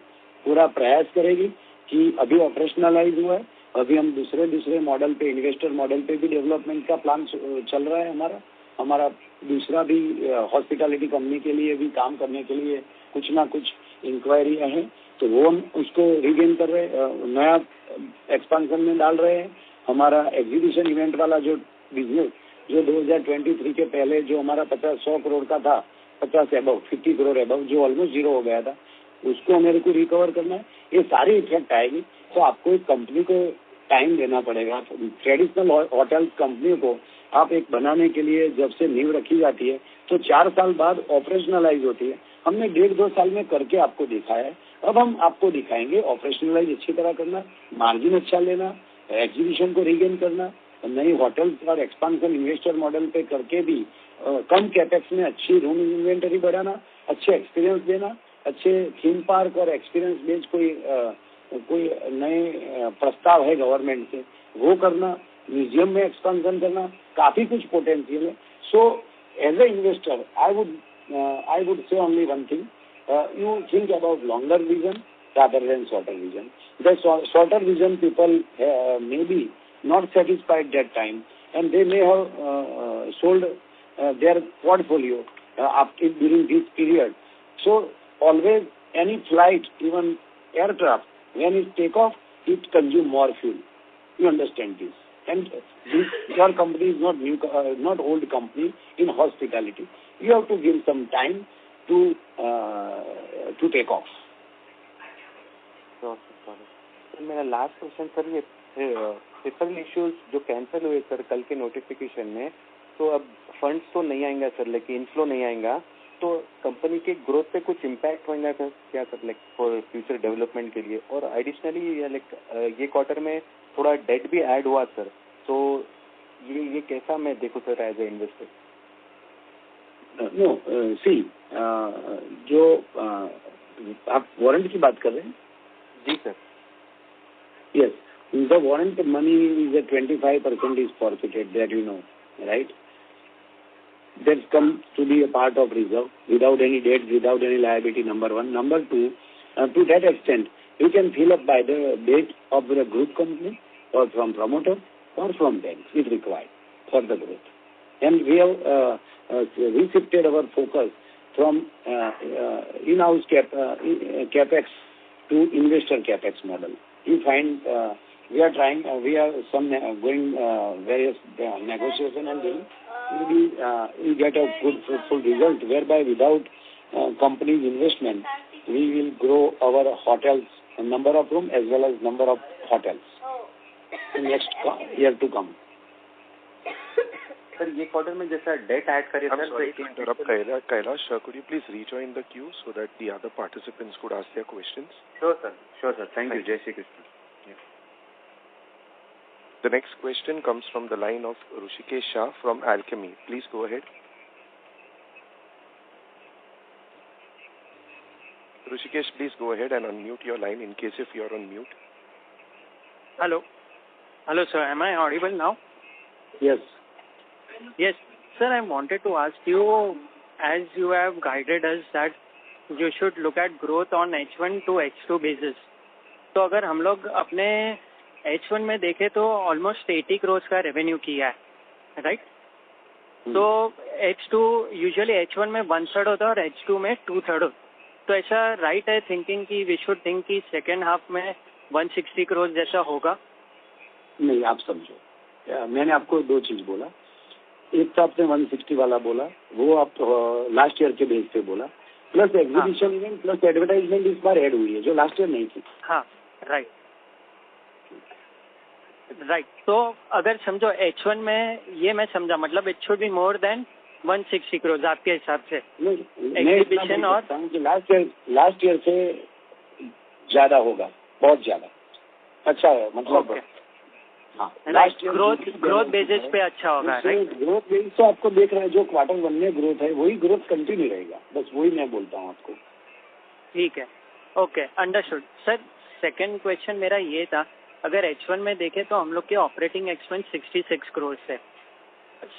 Speaker 5: पूरा प्रयास करेगी कि अभी ऑपरेशनलाइज हुआ है, अभी हम दूसरे मॉडल पे, इन्वेस्टर मॉडल पे भी डेवलपमेंट का प्लान चल रहा है। हमारा दूसरा भी हॉस्पिटैलिटी कंपनी के लिए भी काम करने के लिए कुछ ना कुछ इंक्वायरियां हैं, तो वो हम उसको रिगेन कर रहे हैं, नया एक्सपेंशन में डाल रहे हैं। हमारा एग्जीबिशन इवेंट वाला जो बिजनेस जो 2023 के पहले जो हमारा 100 करोड़ का था, 50 करोड़ अबव, जो ऑलमोस्ट जीरो हो गया था, उसको मेरे को रिकवर करना है। ये सारी इफेक्ट आएगी, तो आपको एक कंपनी को टाइम देना पड़ेगा। ट्रेडिशनल होटल कंपनी को आप एक बनाने के लिए जब से नींव रखी जाती है तो 4 साल बाद ऑपरेशनलाइज होती है। हमने 1.5-2 साल में करके आपको दिखाया है, अब हम आपको दिखाएंगे ऑपरेशनलाइज अच्छी तरह करना, मार्जिन अच्छा लेना, एग्जीबिशन को रीगेन करना, नई होटल्स और एक्सपांशन इन्वेस्टर मॉडल पे करके भी कम कैपेक्स में अच्छी रूम इन्वेंटरी बढ़ाना, अच्छे एक्सपीरियंस देना, अच्छे थीम पार्क और एक्सपीरियंस बेस्ड कोई नए प्रस्ताव है गवर्नमेंट से वो करना, म्यूजियम में एक्सपेंशन करना, काफी कुछ पोटेंशियल है। So as a investor I would say only one thing, you think about longer vision rather than shorter vision. The shorter vision people may be not satisfied that time, and they may have sold their portfolio during this period. So always any flight, even aircraft, when it take off, it consume more fuel. You understand this? And your company is not old company in hospitality. You have to give some time to take off.
Speaker 7: Sir मेरा last question sir, ये triple issues जो cancel हुए sir कल के notification में, तो अब funds तो नहीं आएंगा सर, लेकिन इनफ्लो नहीं आएगा, तो कंपनी के ग्रोथ पे कुछ इम्पैक्ट होगा सर क्या sir, like for future development के लिए? और एडिशनली लाइक ये क्वार्टर में थोड़ा डेट भी ऐड हुआ सर, तो ये कैसा मैं देखूँ sir as a investor?
Speaker 5: No see, जो आप वारंट की बात कर रहे हैं?
Speaker 7: जी sir.
Speaker 5: Yes, the warrant money is at 25% is forfeited, that you know, right? That's come to be a part of reserve without any debt, without any liability, number one. Number two, to that extent, you can fill up by the debt of the group company or from promoter or from banks if required for the growth. And we have reshifted our focus from in-house capex to investor capex model. You find we are trying, we are going various negotiation, and then we get a good fruitful result whereby without company's investment we will grow our hotels, number of room as well as number of hotels in next year to come.
Speaker 7: Sir ये quarter में जैसा date add करिए sir.
Speaker 1: Sorry to interrupt, Kailash, could you please rejoin the queue so that the other participants could ask their questions?
Speaker 7: Sure sir. Thank you. Jai Shri Krishna. Yeah.
Speaker 1: The next question comes from the line of Rushikesh Shah from Alchemy. Please go ahead. Rushikesh, please go ahead and unmute your line in case if you are on mute.
Speaker 8: Hello sir, am I audible now?
Speaker 5: Yes.
Speaker 8: Yes, sir, I wanted to ask you, as you have guided us that you should look at growth on H1 to H2 basis. तो अगर हम लोग अपने H1 में देखें तो almost 80 crore का revenue किया है, राइट? तो H2 यूजुअली H1 में 1/3 होता है और H2 में 2/3. तो ऐसा राइट है थिंकिंग कि वी शुड थिंक कि सेकेंड हाफ में 160 करोड़ जैसा होगा?
Speaker 5: नहीं, आप समझो, मैंने आपको दो चीज बोला. एक तो आपने 160 वाला बोला, वो आप लास्ट ईयर के बेस पे बोला, plus exhibition event plus advertisement इस बार ऐड हुई है जो लास्ट ईयर नहीं थी.
Speaker 8: हाँ, राइट. तो अगर समझो H1 में ये मैं समझा, मतलब it should be more than 160 crore आपके हिसाब से.
Speaker 5: एग्जीबिशन और लास्ट ईयर से ज्यादा होगा, बहुत ज्यादा अच्छा है, मतलब
Speaker 8: ग्रोथ बेसिस पे अच्छा होगा, राइट?
Speaker 5: ग्रोथ बेसिस तो आपको देख रहे हैं, जो क्वार्टर 1 में ग्रोथ है वही ग्रोथ कंटिन्यू रहेगा, बस वही मैं बोलता हूँ आपको.
Speaker 8: ठीक है, okay, understood. Sir second question मेरा ये था, अगर H1 में देखें तो हम लोग के ऑपरेटिंग एक्सपेंस 66 करोड़ है,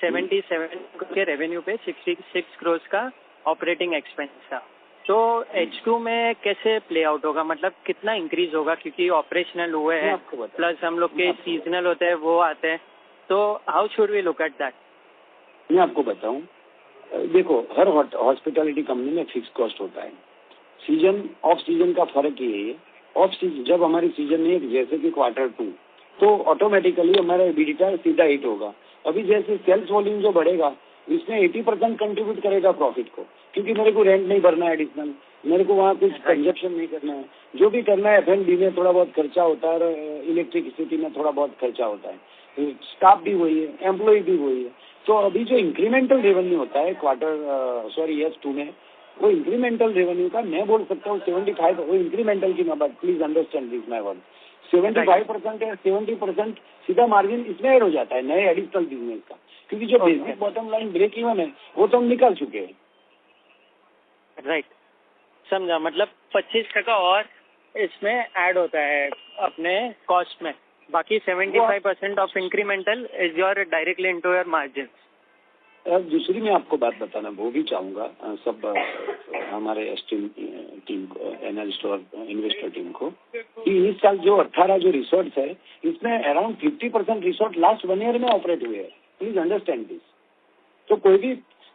Speaker 8: 77 के रेवेन्यू पे 66 करोड़ का ऑपरेटिंग एक्सपेंस था. तो H2 में कैसे प्ले आउट होगा, मतलब कितना इंक्रीज होगा, क्योंकि ऑपरेशनल हुए हैं प्लस हम लोग के सीजनल होते हैं वो आते हैं, तो how should we look at that?
Speaker 5: मैं आपको बताऊं, देखो हर हॉस्पिटैलिटी कंपनी में फिक्स कॉस्ट होता है. सीजन ऑफ सीजन का फर्क ये है, ऑफ सीजन जब हमारी सीजन नहीं जैसे कि क्वार्टर 2, तो ऑटोमेटिकली हमारा एबिडिटा सीधा हिट होगा. अभी जैसे सेल्स वॉल्यूम जो बढ़ेगा इसमें 80% कंट्रीब्यूट करेगा प्रॉफिट को, क्योंकि मेरे को रेंट नहीं भरना है एडिशनल, मेरे को वहाँ कुछ कंजप्शन नहीं करना है, जो भी करना है F&B में थोड़ा बहुत खर्चा होता है और इलेक्ट्रिसिटी में थोड़ा बहुत खर्चा होता है. स्टाफ भी वही है, एम्प्लॉय भी वही है. तो अभी जो इंक्रीमेंटल रेवेन्यू होता है F2 में, वो इंक्रीमेंटल रेवेन्यू का मैं बोल सकता हूँ 75, वो इंक्रीमेंटल की number, please understand this my word, 75% या 70% सीधा मार्जिन इसमें ऐड हो जाता है नए एडिशनल बिजनेस का, क्योंकि जो basic bottom line break even है वो तो हम निकाल चुके हैं.
Speaker 8: राइट, समझा. मतलब 25% और इसमें ऐड होता है अपने कॉस्ट में, बाकी 75% of incremental is your directly into your margin.
Speaker 5: दूसरी मैं आपको बात बताना वो भी चाहूंगा सब हमारे टीम को, एनालिस्ट और इन्वेस्टर टीम को, कि इस साल जो 18 जो रिसोर्ट्स है इसमें अराउंड 50% रिसोर्ट लास्ट 1 ईयर में ऑपरेट हुए हैं. Please understand this. तो कोई भी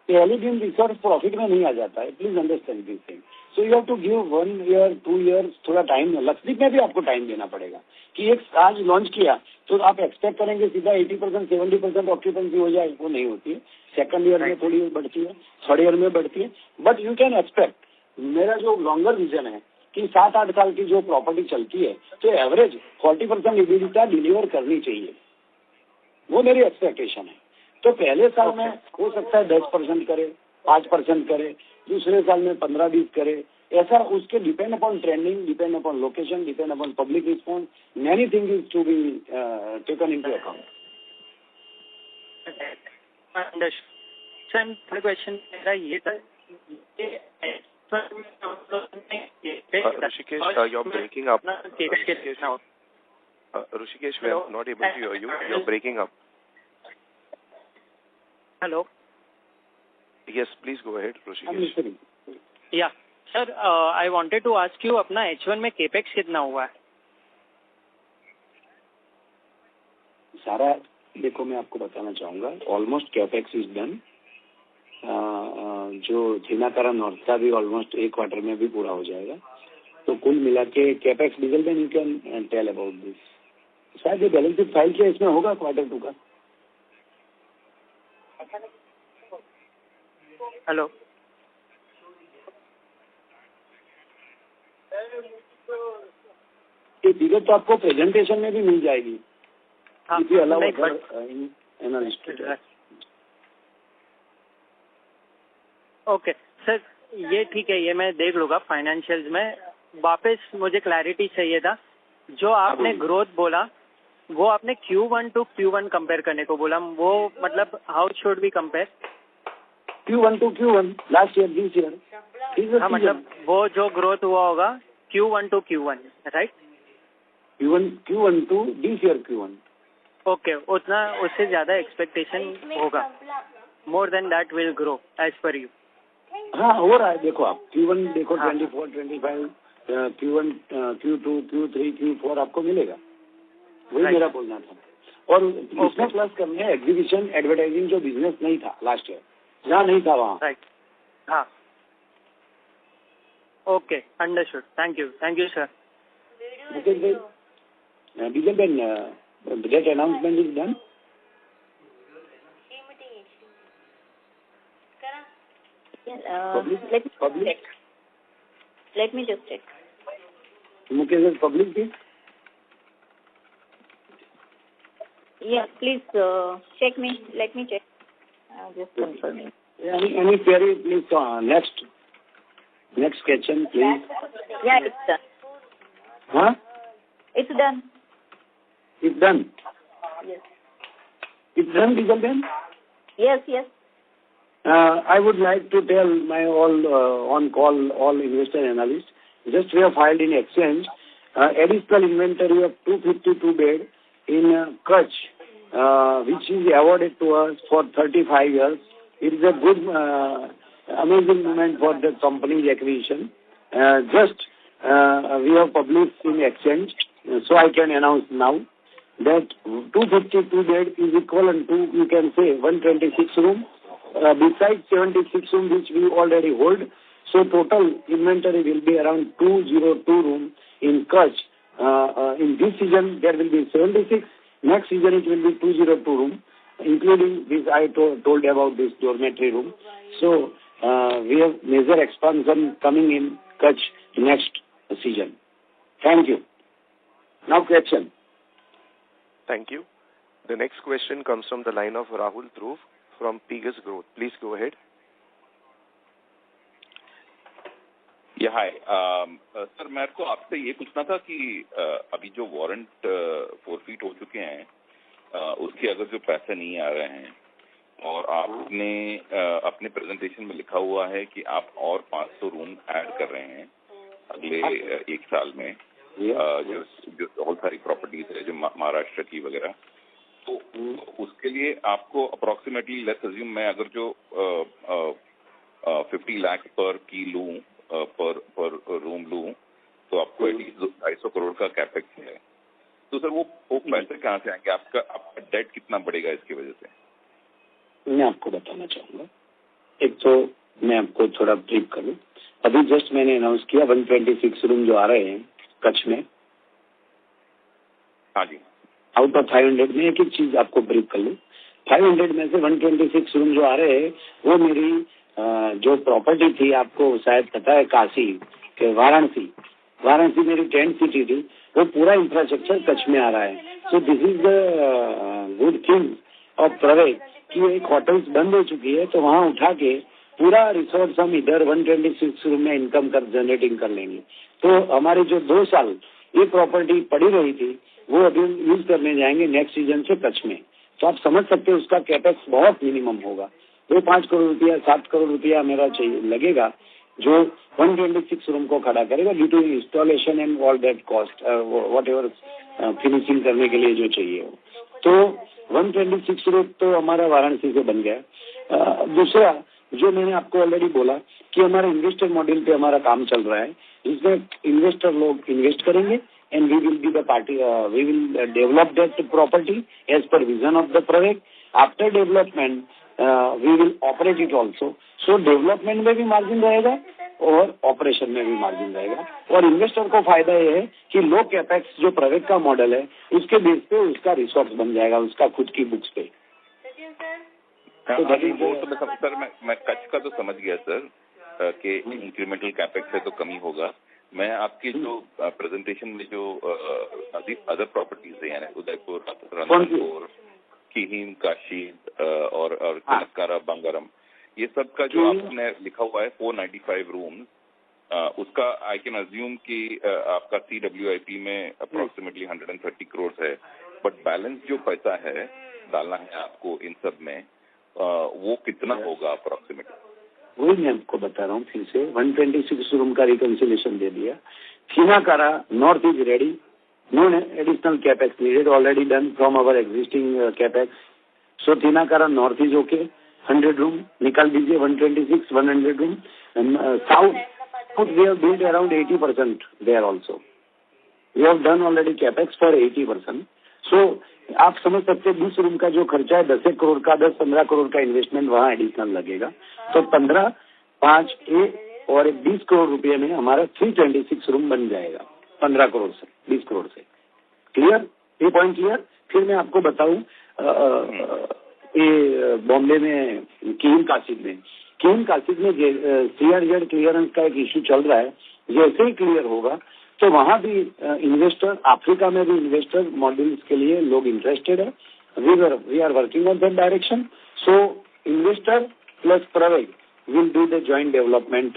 Speaker 5: पहले दिन रिसोर्ट प्रॉफिट में नहीं आ जाता है, please understand this thing. So you have to give 1 year 2 year, थोड़ा टाइम। लक्षद्वीप में भी आपको टाइम देना पड़ेगा कि एक आज लॉन्च किया तो आप एक्सपेक्ट करेंगे सीधा 80% 70% ऑक्यूपेंसी हो जाए, वो नहीं होती है। सेकंड ईयर में थोड़ी बढ़ती है, थर्ड ईयर में बढ़ती है, बट यू कैन एक्सपेक्ट। मेरा जो लॉन्गर विजन है कि 7-8 साल की जो प्रॉपर्टी चलती है तो एवरेज 40% EBITDA डिलीवर करनी चाहिए, वो मेरी एक्सपेक्टेशन है। तो पहले साल में हो सकता है 10% करे, 5% करे, दूसरे साल में 15-20 करे, ऐसा उसके depend upon trending, depend upon location, depend upon public response, many thing is to be taken into account.
Speaker 8: Third question मेरा ये था,
Speaker 1: Rishikesh, you're breaking up. Rishikesh, we are not able to hear you. You're breaking up.
Speaker 8: Hello.
Speaker 1: Yes, please go ahead, Rishikesh.
Speaker 8: Yeah, sir, I wanted to ask you, अपना H1 में capex कितना हुआ है?
Speaker 5: सारा देखो, मैं आपको बताना चाहूंगा, ऑलमोस्ट कैपेक्स इज डन। जो थीनाकारा नॉर्थ का भी ऑलमोस्ट 1 क्वार्टर में भी पूरा हो जाएगा। तो कुल मिला के कैपेक्स डीजल में you can tell about this. शायद ये बैलेंस शीट फाइल किया इसमें होगा क्वार्टर 2 का।
Speaker 8: हेलो,
Speaker 5: ये फिगर तो आपको प्रेजेंटेशन में भी मिल जाएगी।
Speaker 8: हाँ, ओके सर, ये ठीक है, ये मैं देख लूंगा फाइनेंशियल्स में। वापस मुझे क्लैरिटी चाहिए था, जो आपने ग्रोथ बोला वो आपने Q1 to Q1 कंपेयर करने को बोला, वो मतलब how should we compare
Speaker 5: Q1 to Q1 last year this year?
Speaker 8: हाँ, मतलब वो जो ग्रोथ हुआ होगा Q1 to Q1, right?
Speaker 5: Q1 to this year Q1।
Speaker 8: Okay, उतना उससे ज्यादा एक्सपेक्टेशन होगा, more than that will grow as per you.
Speaker 5: हाँ, हो रहा है। देखो आप Q1 देखो 24, 25, Q1, Q2, Q3, Q4 आपको मिलेगा, वही मेरा बोलना था। और इसमें प्लस करने एग्जीबिशन एडवर्टाइजिंग जो बिजनेस नहीं था लास्ट ईयर, जहाँ नहीं था वहाँ।
Speaker 8: राइट, हाँ, okay, understood. Thank you sir.
Speaker 5: Diesel Ben, that announcement is done?
Speaker 3: Let me just check.
Speaker 5: Mukesh is public, please.
Speaker 3: Yeah, please check me. Let me check. Just confirming.
Speaker 5: Any query, please? Next question, please.
Speaker 3: Yeah, it's done.
Speaker 5: Huh?
Speaker 3: It's done.
Speaker 5: It's done.
Speaker 3: Yes.
Speaker 5: It's done, Diesel Ben?
Speaker 3: Yes.
Speaker 5: I would like to tell my all investor analysts, just we have filed in exchange additional inventory of 252 bed in Kutch, which is awarded to us for 35 years. It is a good, amazing moment for the company's acquisition. We have published in exchange, so I can announce now that 252 bed is equivalent to, you can say, 126 room. Besides 76 room which we already hold, so total inventory will be around 202 room in Kutch. In this season there will be 76. Next season it will be 202 room, including this I told about this dormitory room. So we have major expansion coming in Kutch next season. Thank you. Now question.
Speaker 1: Thank you. The next question comes from the line of Rahul Dhruv from Pegasus Growth. Please go ahead.
Speaker 9: Yeah, hi. Sir, मेरे को आपसे ये पूछना था कि अभी जो warrant forfeit हो चुके हैं, उसके अगर जो पैसे नहीं आ रहे हैं और आपने अपने प्रेजेंटेशन में लिखा हुआ है कि आप और 500 रूम ऐड कर रहे हैं अगले 1 साल में, जो बहुत सारी प्रॉपर्टीज है जो महाराष्ट्र की वगैरह, तो उसके लिए आपको अप्रोक्सीमेटली लेट्स अज्यूम मैं अगर जो 50 लाख पर की लूं, पर रूम लूं, तो आपको एटलीस्ट 250 करोड़ का कैपेक्स है। तो सर वो पैसे कहाँ से आएंगे? आपका डेट कितना बढ़ेगा इसकी वजह से?
Speaker 5: मैं आपको बताना चाहूंगा। एक तो मैं आपको थोड़ा ब्रीफ करूं, अभी जस्ट मैंने अनाउंस किया 126 रूम जो आ रहे हैं कच्छ में।
Speaker 9: हाँ जी।
Speaker 5: आउट ऑफ 500 में एक चीज आपको ब्रीफ कर लूं, 500 में से 126 रूम जो आ रहे हैं वो मेरी जो प्रॉपर्टी थी, आपको शायद पता है काशी के वाराणसी मेरी टेंट सिटी थी, वो पूरा इंफ्रास्ट्रक्चर कच्छ में आ रहा है। So this is the good thing of Praveg कि एक होटल्स बंद हो चुकी है, तो वहाँ उठा के पूरा रिसोर्ट हम इधर 126 रूम में इनकम जनरेटिंग कर लेंगे। तो हमारे जो 2 साल ये प्रॉपर्टी पड़ी रही थी वो अभी यूज करने जाएंगे नेक्स्ट सीजन से कच्छ में। तो आप समझ सकते हैं उसका कैपेक्स बहुत मिनिमम होगा, 2-5 करोड़ रुपया 7 करोड़ रुपया मेरा चाहिए लगेगा, जो 126 रूम को खड़ा करेगा due to installation and all that cost whatever finishing करने के लिए जो चाहिए हो। तो 126 रूम तो हमारा वाराणसी से बन गया। दूसरा जो मैंने आपको ऑलरेडी बोला कि हमारा इन्वेस्टर मॉडल पे हमारा काम चल रहा है, जिसमें इन्वेस्टर लोग इन्वेस्ट करेंगे and we will be the party, we will develop that property as per vision of the project. After development, we will operate it also. So development में भी मार्जिन रहेगा और ऑपरेशन में भी मार्जिन रहेगा, और इन्वेस्टर को फायदा ये है कि लो कैपेक्स जो प्रोजेक्ट का मॉडल है उसके बेस पे उसका रिसोर्स बन जाएगा उसका खुद की बुक्स पे।
Speaker 9: सर मैं कच्छ का तो समझ गया सर कि इंक्रीमेंटल कैपेक्स है तो कमी होगा। मैं आपकी जो प्रेजेंटेशन में जो अदर प्रॉपर्टीज है यानी उदयपुर, रतनपुर, किहिम, काशी और चिनक्कारा, बंगारम, ये सब का जो आपने लिखा हुआ है 495 रूम्स, उसका आई कैन अज्यूम कि आपका CWIP में अप्रोक्सीमेटली 130 करोड़ है, बट बैलेंस जो पैसा है डालना है आपको इन सब में, वो कितना होगा अप्रोक्सीमेटली?
Speaker 5: वही मैं आपको बता रहा हूँ फिर से। 126 रूम का रिकंसिलेशन दे दिया। Thinnakara north is ready, no additional capex needed, already done from our existing capex. So Thinnakara north is okay, 100 room निकाल दीजिए, 126 100 room. South we have build around 80% there also, we have done already capex for 80%। So आप समझ सकते हैं 20 room का जो खर्चा है 10 करोड़ का, 10-15 करोड़ का इन्वेस्टमेंट वहाँ एडिशनल लगेगा। तो 15, 5 और 20 करोड़ रुपए में हमारा 326 रूम बन जाएगा 15 करोड़ से, 20 करोड़ से। क्लियर? ये पॉइंट क्लियर? फिर मैं आपको बताऊं ये बॉम्बे में किहिम काशिद में CRZ क्लियरेंस का एक इश्यू चल रहा है। जैसे ही क्लियर होगा तो वहाँ भी इन्वेस्टर, अफ्रीका में भी इन्वेस्टर मॉडल्स के लिए लोग इंटरेस्टेड है। We are working on that direction. So investor plus Praveg will do the joint development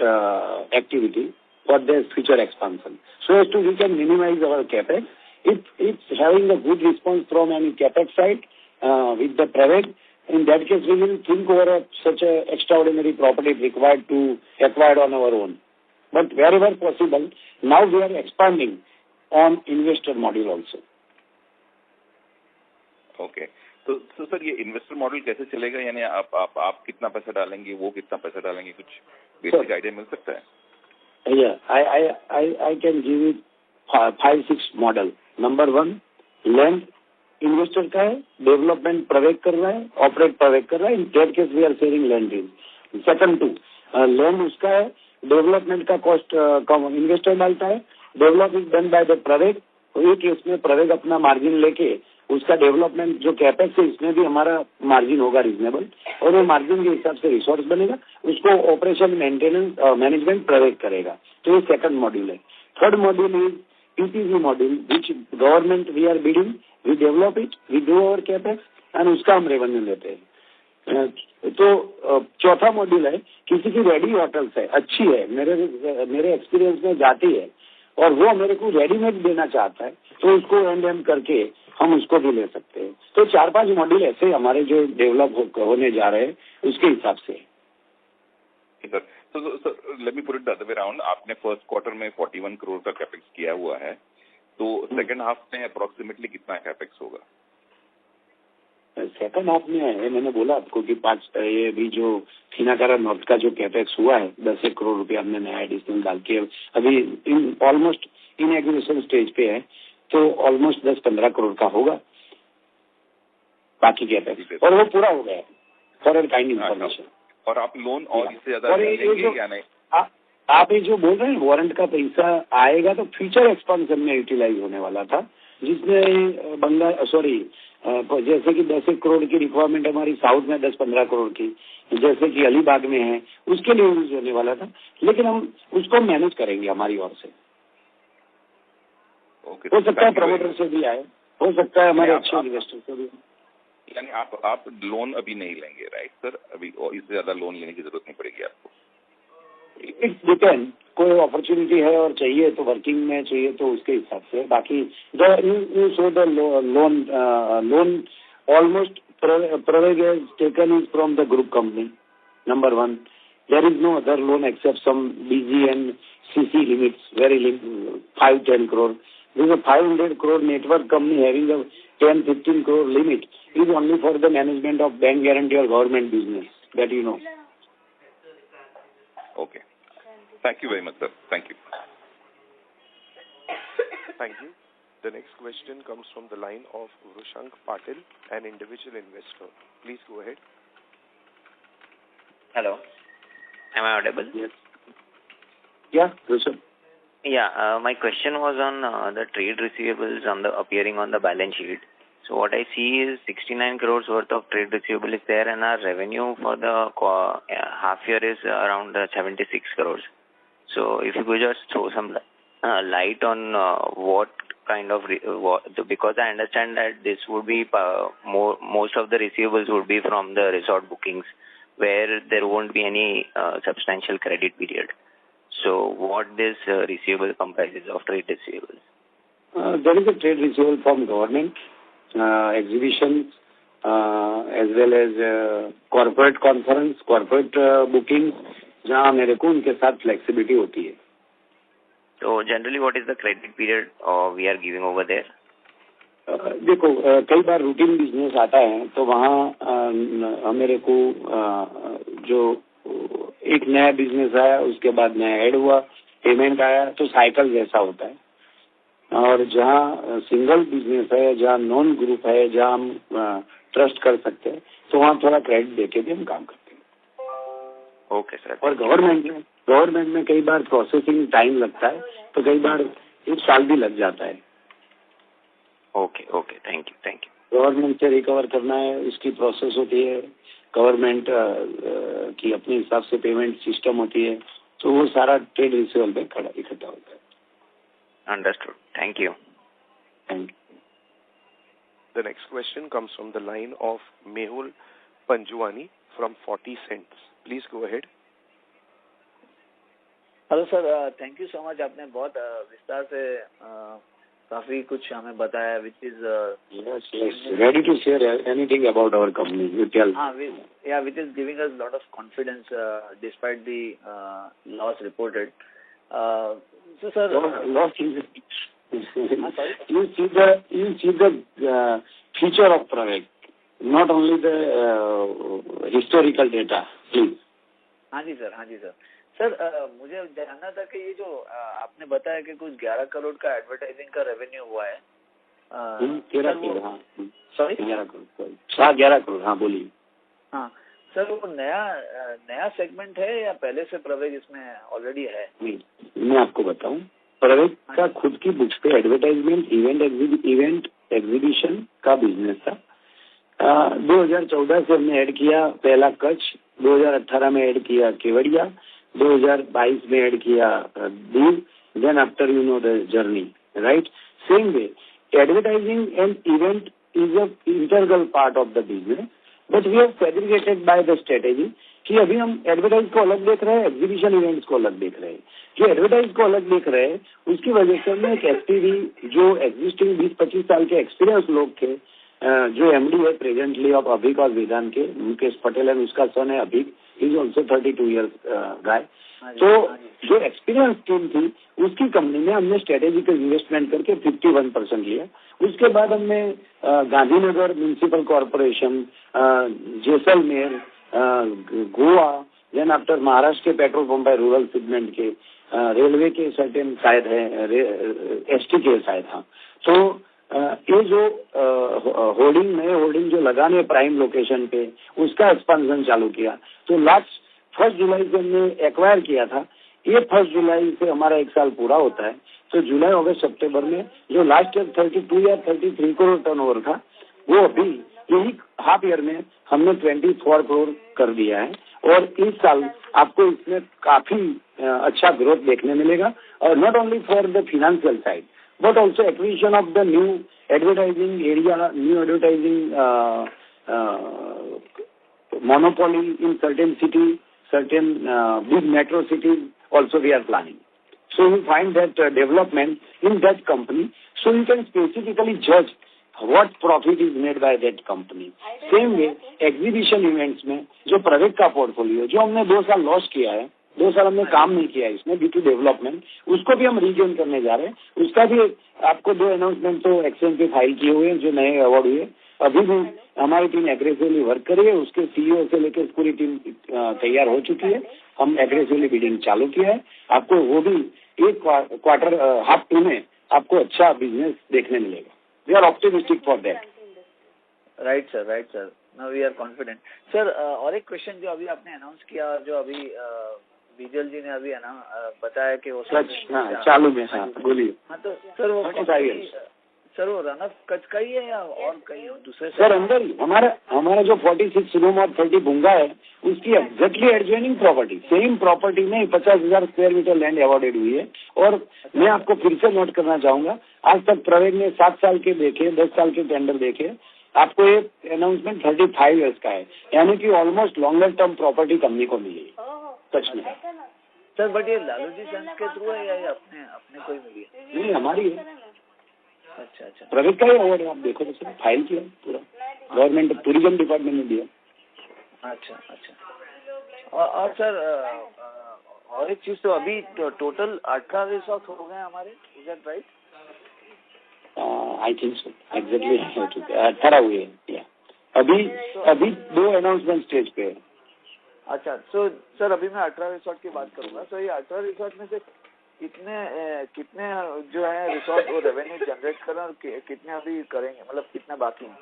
Speaker 5: activity for their future expansion, so as to we can minimize our capex. If it's having a good response from any capex side with the private, in that case we will think over such a extraordinary property required to acquire on our own. But wherever possible, now we are expanding on investor model also.
Speaker 9: Okay. तो sir ये investor model कैसे चलेगा, यानी आप कितना पैसा डालेंगे, वो कितना पैसा डालेंगे, कुछ बेसिक आइडिया मिल सकता है?
Speaker 5: I can give you 5-6 model. Number 1 land investor का है, डेवलपमेंट प्रवेग कर रहा है, ऑपरेट प्रवेग कर रहा है, in that case we are sharing land deal. Second 2 land उसका है, डेवलपमेंट का कॉस्ट इन्वेस्टर डालता है, develop is done by the Praveg. तो ये केस में प्रवेग अपना मार्जिन लेके उसका डेवलपमेंट जो कैपेक्स है इसमें भी हमारा मार्जिन होगा रीजनेबल, और वो मार्जिन के हिसाब से रिसोर्स बनेगा, उसको ऑपरेशन मेंटेनेंस मैनेजमेंट प्रवेग करेगा। तो ये सेकंड मॉड्यूल है। Third module is PPP module which government we are bidding, we develop it, we do our capex and उसका हम रेवेन्यू लेते हैं। तो चौथा मॉड्यूल है किसी की रेडी होटल्स है, अच्छी है, मेरे एक्सपीरियंस में जाती है और वो मेरे को रेडीमेड देना चाहता है, तो उसको एंड करके हम उसको भी ले सकते हैं। तो 4-5 मॉड्यूल ऐसे हमारे जो डेवलप होने जा रहे हैं उसके हिसाब से।
Speaker 9: सर तो let me put it the other way around, आपने फर्स्ट क्वार्टर में 41 करोड़ का कैपेक्स किया हुआ है, तो सेकंड हाफ में अप्रोक्सीमेटली कितना कैपेक्स होगा?
Speaker 5: सेकंड हाफ में है, मैंने बोला आपको कि 5 ये भी जो थिनाकारा नॉर्थ का जो कैपेक्स हुआ है 10 करोड़ रुपया हमने नया एडिशनल डाल के अभी ऑलमोस्ट इन एग्जीक्यूशन स्टेज पे है, तो ऑलमोस्ट 10-15 करोड़ का होगा बाकी कैपेक्स, और वो पूरा हो गया फॉर काइंड इन्फॉर्मेशन।
Speaker 9: और आप लोन और इससे ज्यादा लेंगे या नहीं?
Speaker 5: आप ये जो बोल रहे हैं वारंट का पैसा आएगा तो फ्यूचर एक्सपांशन में यूटिलाइज होने वाला था, जिसमें जैसे कि 10 करोड़ की रिक्वायरमेंट हमारी साउथ में 10-15 करोड़ की, जैसे कि अलीबाग में है, उसके लिए यूज होने वाला था, लेकिन हम उसको मैनेज करेंगे हमारी ओर से। हो सकता है प्रमोटर से भी आए, हो सकता है हमारे अच्छे इन्वेस्टर से भी।
Speaker 9: यानी आप लोन अभी नहीं लेंगे, राइट सर? अभी इससे ज्यादा लोन लेने की जरूरत नहीं पड़ेगी आपको?
Speaker 5: इट डिपेंड, कोई अपॉर्चुनिटी है और चाहिए तो वर्किंग में चाहिए तो उसके हिसाब से। बाकी loan almost Praveg has taken is from the group company, number one. There is no other loan except some BG and CC limits, very limited, 5-10 crore. There is a 500 crore network company having a 10-15 crore limit. It is only for the management of bank guarantee or government business, that you know.
Speaker 9: Okay. Thank you very much, sir. Thank you.
Speaker 1: Thank you. The next question comes from the line of Vrushank Patil, an individual investor. Please go ahead.
Speaker 10: Hello. Am I audible?
Speaker 5: Yes. Yeah, Vrushank.
Speaker 10: Yeah, my question was on the trade receivables appearing on the balance sheet. So what I see is 69 crores worth of trade receivable is there, and our revenue for the half year is around 76 crores. So if you could just throw some light on what kind of because I understand that this would be most of the receivables would be from the resort bookings where there won't be any substantial credit period. So what this receivable comprises of trade receivables?
Speaker 5: There is a trade receivable from government, exhibitions, as well as corporate conference, corporate bookings, जहाँ मेरे को उनके साथ flexibility होती है.
Speaker 10: So generally, what is the credit period we are giving over there?
Speaker 5: देखो, कई बार routine business आता है तो वहाँ मेरे को जो एक नया बिजनेस आया उसके बाद नया ऐड हुआ, पेमेंट आया, तो साइकिल जैसा होता है. और जहाँ सिंगल बिजनेस है, जहाँ नॉन ग्रुप है, जहाँ हम ट्रस्ट कर सकते हैं, तो वहाँ थोड़ा क्रेडिट देके भी हम काम करते हैं.
Speaker 10: Okay sir. और
Speaker 5: गवर्नमेंट में कई बार प्रोसेसिंग टाइम लगता है, तो कई बार 1 साल भी लग जाता है.
Speaker 10: Okay, thank you.
Speaker 5: गवर्नमेंट से रिकवर करना है, इसकी प्रोसेस होती है, गवर्नमेंट की अपने हिसाब से पेमेंट सिस्टम होती है, तो वो सारा ट्रेड रिसीवेबल में इकट्ठा होता है.
Speaker 10: Understood. Thank you.
Speaker 5: Thank you.
Speaker 1: The next question comes from the line of Mehul Panjwani from 40 Cents. Please go ahead.
Speaker 11: Hello sir, thank you so much. आपने बहुत विस्तार से काफी कुछ हमें बताया, which is
Speaker 5: ready to share anything about our company. You tell.
Speaker 11: Which is giving us a lot of confidence despite the loss reported. So sir,
Speaker 5: loss is you see the future of Praveg, not only the historical data. Please.
Speaker 11: हाँ जी sir. Sir मुझे जानना था कि ये जो आपने बताया कि कुछ 11 करोड़ का एडवर्टाइजिंग का रेवेन्यू हुआ है.
Speaker 5: 13 करोड़. हाँ,
Speaker 11: सॉरी,
Speaker 5: 11 करोड़. 11 करोड़. हाँ, बोलिए.
Speaker 11: हाँ सर, वो नया सेगमेंट है या पहले से प्रवेग इसमें ऑलरेडी है?
Speaker 5: मैं आपको बताऊं, प्रवेग का खुद की बुक्स पे एडवर्टाइजमेंट, इवेंट एग्जीबिशन का बिजनेस था. 2014 से हमने ऐड किया पहला कच्छ, 2018 में ऐड किया केवड़िया, 2022 में ऐड किया Diu. Then after you know the journey, right? Same way advertising and event is a integral part of the business, but we have segregated by the strategy कि अभी हम एडवर्टाइज को अलग देख रहे हैं, एग्जीबिशन इवेंट्स को अलग देख रहे हैं. जो एडवर्टाइज को अलग देख रहे हैं उसकी वजह से हमने एक एसपीवी जो एग्जिस्टिंग 20-25 साल के एक्सपीरियंस लोग थे, जो एमडी है प्रेजेंटली ऑफ अभिक और वेदांत के, मुकेश पटेल एंड उसका सन है अभिक, इज ऑल्सो 32 ईयर्स गाय. तो जो एक्सपीरियंस टीम थी उसकी कंपनी में हमने स्ट्रेटेजिकल इन्वेस्टमेंट करके 51% लिया. उसके बाद हमने Gandhinagar municipal corporation, Jaisalmer, Goa, then after Maharashtra के पेट्रोल पंप है रूरल सेगमेंट के, रेलवे के सर्टेन शायद है, एसटी के शायद. हाँ, तो ये जो होर्डिंग नए होर्डिंग जो लगाने प्राइम लोकेशन पे उसका एक्सपेंशन चालू किया। तो लास्ट 1 जुलाई से हमने एक्वायर किया था, ये 1 जुलाई से हमारा 1 साल पूरा होता है। तो जुलाई अगस्त सितंबर में जो लास्ट ईयर 32 या 33 करोड़ टर्नओवर था, वो अभी यही हाफ ईयर में हमने 24 करोड़ कर दिया है। और इस साल आपको इसमें काफी अच्छा ग्रोथ देखने मिलेगा, और not only for the financial side but also acquisition of the new advertising area, new advertising monopoly in certain cities, certain big metro cities also we are planning. So you find that development in that company, so you can specifically judge what profit is made by that company. Same way, exhibition events में जो private का portfolio जो हमने 2 साल loss किया है, 2 साल हमने काम नहीं किया इसमें ड्यू टू डेवलपमेंट, उसको भी हम रीगेन करने जा रहे हैं। उसका भी आपको 2 अनाउंसमेंट तो एक्सचेंज पे फाइल किए हुए हैं जो नए अवार्ड हुए। अभी भी हमारी टीम एग्रेसिवली वर्क कर रही है, उसके सीईओ से लेकर पूरी टीम तैयार हो चुकी है। हम एग्रेसिवली बिडिंग चालू किया है। आपको वो भी एक क्वार्टर हाफ 2 में आपको अच्छा बिजनेस देखने मिलेगा। We are optimistic for that.
Speaker 11: Right sir, now we are confident sir. और एक क्वेश्चन जो अभी आपने अनाउंस किया, जो अभी विजल जी ने अभी बताया कि वो
Speaker 5: चालू में, हाँ बोलिए।
Speaker 11: हाँ तो सर वो रन ऑफ कच्छ का ही है या और कहीं दूसरे?
Speaker 5: सर अंदर ही हमारा जो 46 रूम और 30 बुंगा है, उसकी exactly adjoining property, same property में 50,000 स्क्वायर मीटर लैंड अवॉर्डेड हुई है। और मैं आपको फिर से नोट करना चाहूंगा, आज तक प्रवेग ने 7 साल के देखे, 10 साल के टेंडर देखे, आपको ये अनाउंसमेंट 35 ईयर्स का है, यानी कि almost longer term property company को मिली है सच में।
Speaker 11: सर बट ये लालू जी सेंस के थ्रू है या ये अपने कोई मिली है?
Speaker 5: नहीं, हमारी है।
Speaker 11: अच्छा
Speaker 5: प्राइवेट का ही अवार्ड है, आप देखो तो सर फाइल किया पूरा, गवर्नमेंट टूरिज्म डिपार्टमेंट ने दिया।
Speaker 11: अच्छा और सर और एक चीज, तो अभी टोटल 18 रिसोर्ट हो गए हमारे, is that right?
Speaker 5: I think so, exactly हो चुके हैं, 18 हुए हैं। अभी 2 अनाउंसमेंट स्टेज पे है।
Speaker 11: अच्छा, सो सर अभी मैं 18 रिसोर्ट की बात करूंगा। सो ये 18 रिसोर्ट में से कितने जो है रिसोर्ट वो रेवेन्यू जनरेट कर रहे हैं और कितने अभी करेंगे, मतलब कितने बाकी हैं?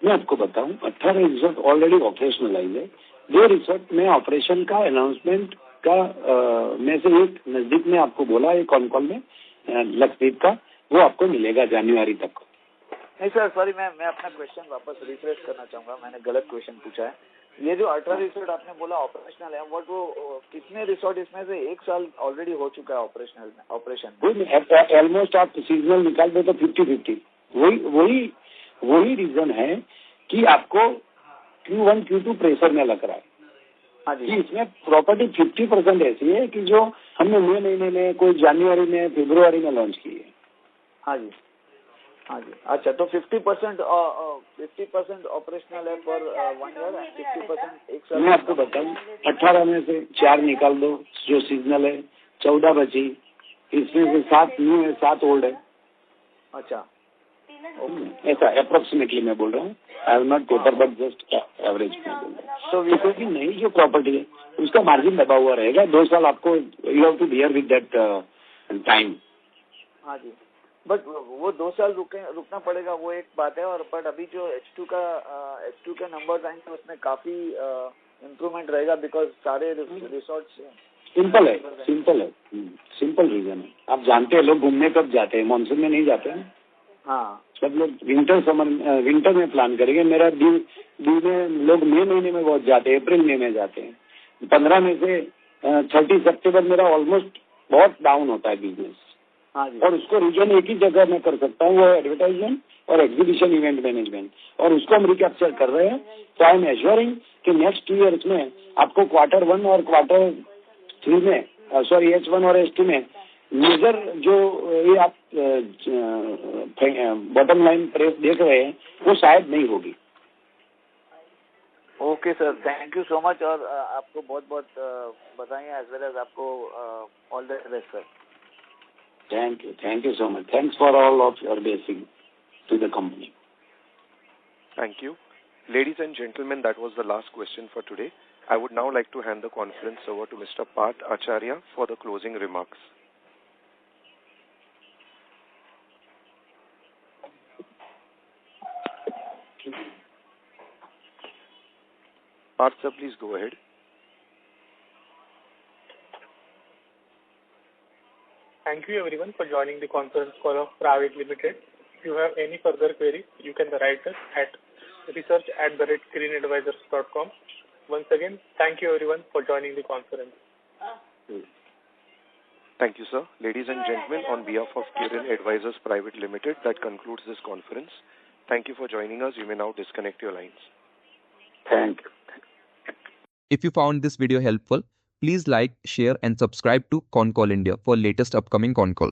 Speaker 5: मैं आपको बताऊं, 18 रिसोर्ट ऑलरेडी ऑपरेशनलाइज है। 2 रिसोर्ट में ऑपरेशन का अनाउंसमेंट का में से एक नजदीक में आपको बोला है कॉल में, लक्षद्वीप का, वो आपको मिलेगा जनवरी तक।
Speaker 11: नहीं सर सॉरी, मैं अपना क्वेश्चन वापस रिफ्रेश करना चाहूंगा, मैंने गलत क्वेश्चन पूछा है। ये जो 18 रिसोर्ट आपने बोला ऑपरेशनल है, वो कितने रिसोर्ट इसमें से 1 साल ऑलरेडी हो चुका है ऑपरेशन?
Speaker 5: ऑलमोस्ट आप सीजनल निकाल दो तो 50-50। वही रीजन है कि आपको Q1 Q2 प्रेशर में लग रहा है।
Speaker 11: हाँ जी।
Speaker 5: कि इसमें प्रॉपर्टी 50% ऐसी है कि जो हमने मई महीने में, कोई जनवरी में, फरवरी में लॉन्च की है।
Speaker 11: हाँ जी। अच्छा, तो 50% ऑपरेशनल है फॉर 1 ईयर, 50% 1 साल।
Speaker 5: मैं आपको बताऊं, 18 में से 4 निकाल दो जो सीजनल है, 14 बची, इसमें से 7 न्यू है, 7 ओल्ड है।
Speaker 11: अच्छा,
Speaker 5: ऐसा अप्रोक्सीमेटली मैं बोल रहा हूँ, I have not paper but just average में बोल रहा हूँ। तो क्योंकि नई जो प्रॉपर्टी है उसका मार्जिन दबा हुआ रहेगा, 2 साल आपको you have to bear with that time.
Speaker 11: हाँ जी, बट वो 2 साल रुकना पड़ेगा, वो एक बात है। और बट अभी जो H2 के नंबर्स आएंगे उसमें काफी इम्प्रूवमेंट रहेगा, बिकॉज सारे रिसोर्ट्स
Speaker 5: सिंपल रीजन है। आप जानते हैं लोग घूमने कब जाते हैं, मानसून में नहीं जाते हैं।
Speaker 11: हाँ,
Speaker 5: सब लोग विंटर में प्लान करेंगे। मेरा डी में लोग मई महीने में बहुत जाते हैं, अप्रैल मई में जाते हैं। 15 में से 30 सितंबर मेरा ऑलमोस्ट बहुत डाउन होता है बिजनेस।
Speaker 11: हाँ जी।
Speaker 5: और उसको रीजन एक ही जगह मैं कर सकता हूँ, वो एडवर्टाइजमेंट और एग्जीबिशन इवेंट मैनेजमेंट, और उसको हम रिकैप्चर कर रहे हैं। तो आई एम एश्योरिंग कि नेक्स्ट 2 ईयर्स में आपको Q1 और Q3 में H1 और H2 में मेजर जो ये आप बॉटम लाइन प्रेस देख रहे हैं वो शायद नहीं होगी।
Speaker 11: Okay sir, thank you so much, और आपको बहुत बहुत बधाई एज वेल एज आपको all the best sir.
Speaker 5: Thank you so much. Thanks for all of your blessing to the company.
Speaker 1: Thank you. Ladies and gentlemen, that was the last question for today. I would now like to hand the conference over to Mr. Parth Acharya for the closing remarks. Parth sir, please go ahead.
Speaker 2: Thank you everyone for joining the conference call of Praveg Limited. If you have any further queries, you can write us at research@greenadvisors.com. Once again, thank you everyone for joining the conference.
Speaker 1: Thank you, sir. Ladies and gentlemen, on behalf of Kiran Advisors Private Limited, that concludes this conference. Thank you for joining us. You may now disconnect your lines.
Speaker 5: Thank you.
Speaker 12: If you found this video helpful, please like, share and subscribe to ConCall India for latest upcoming con calls.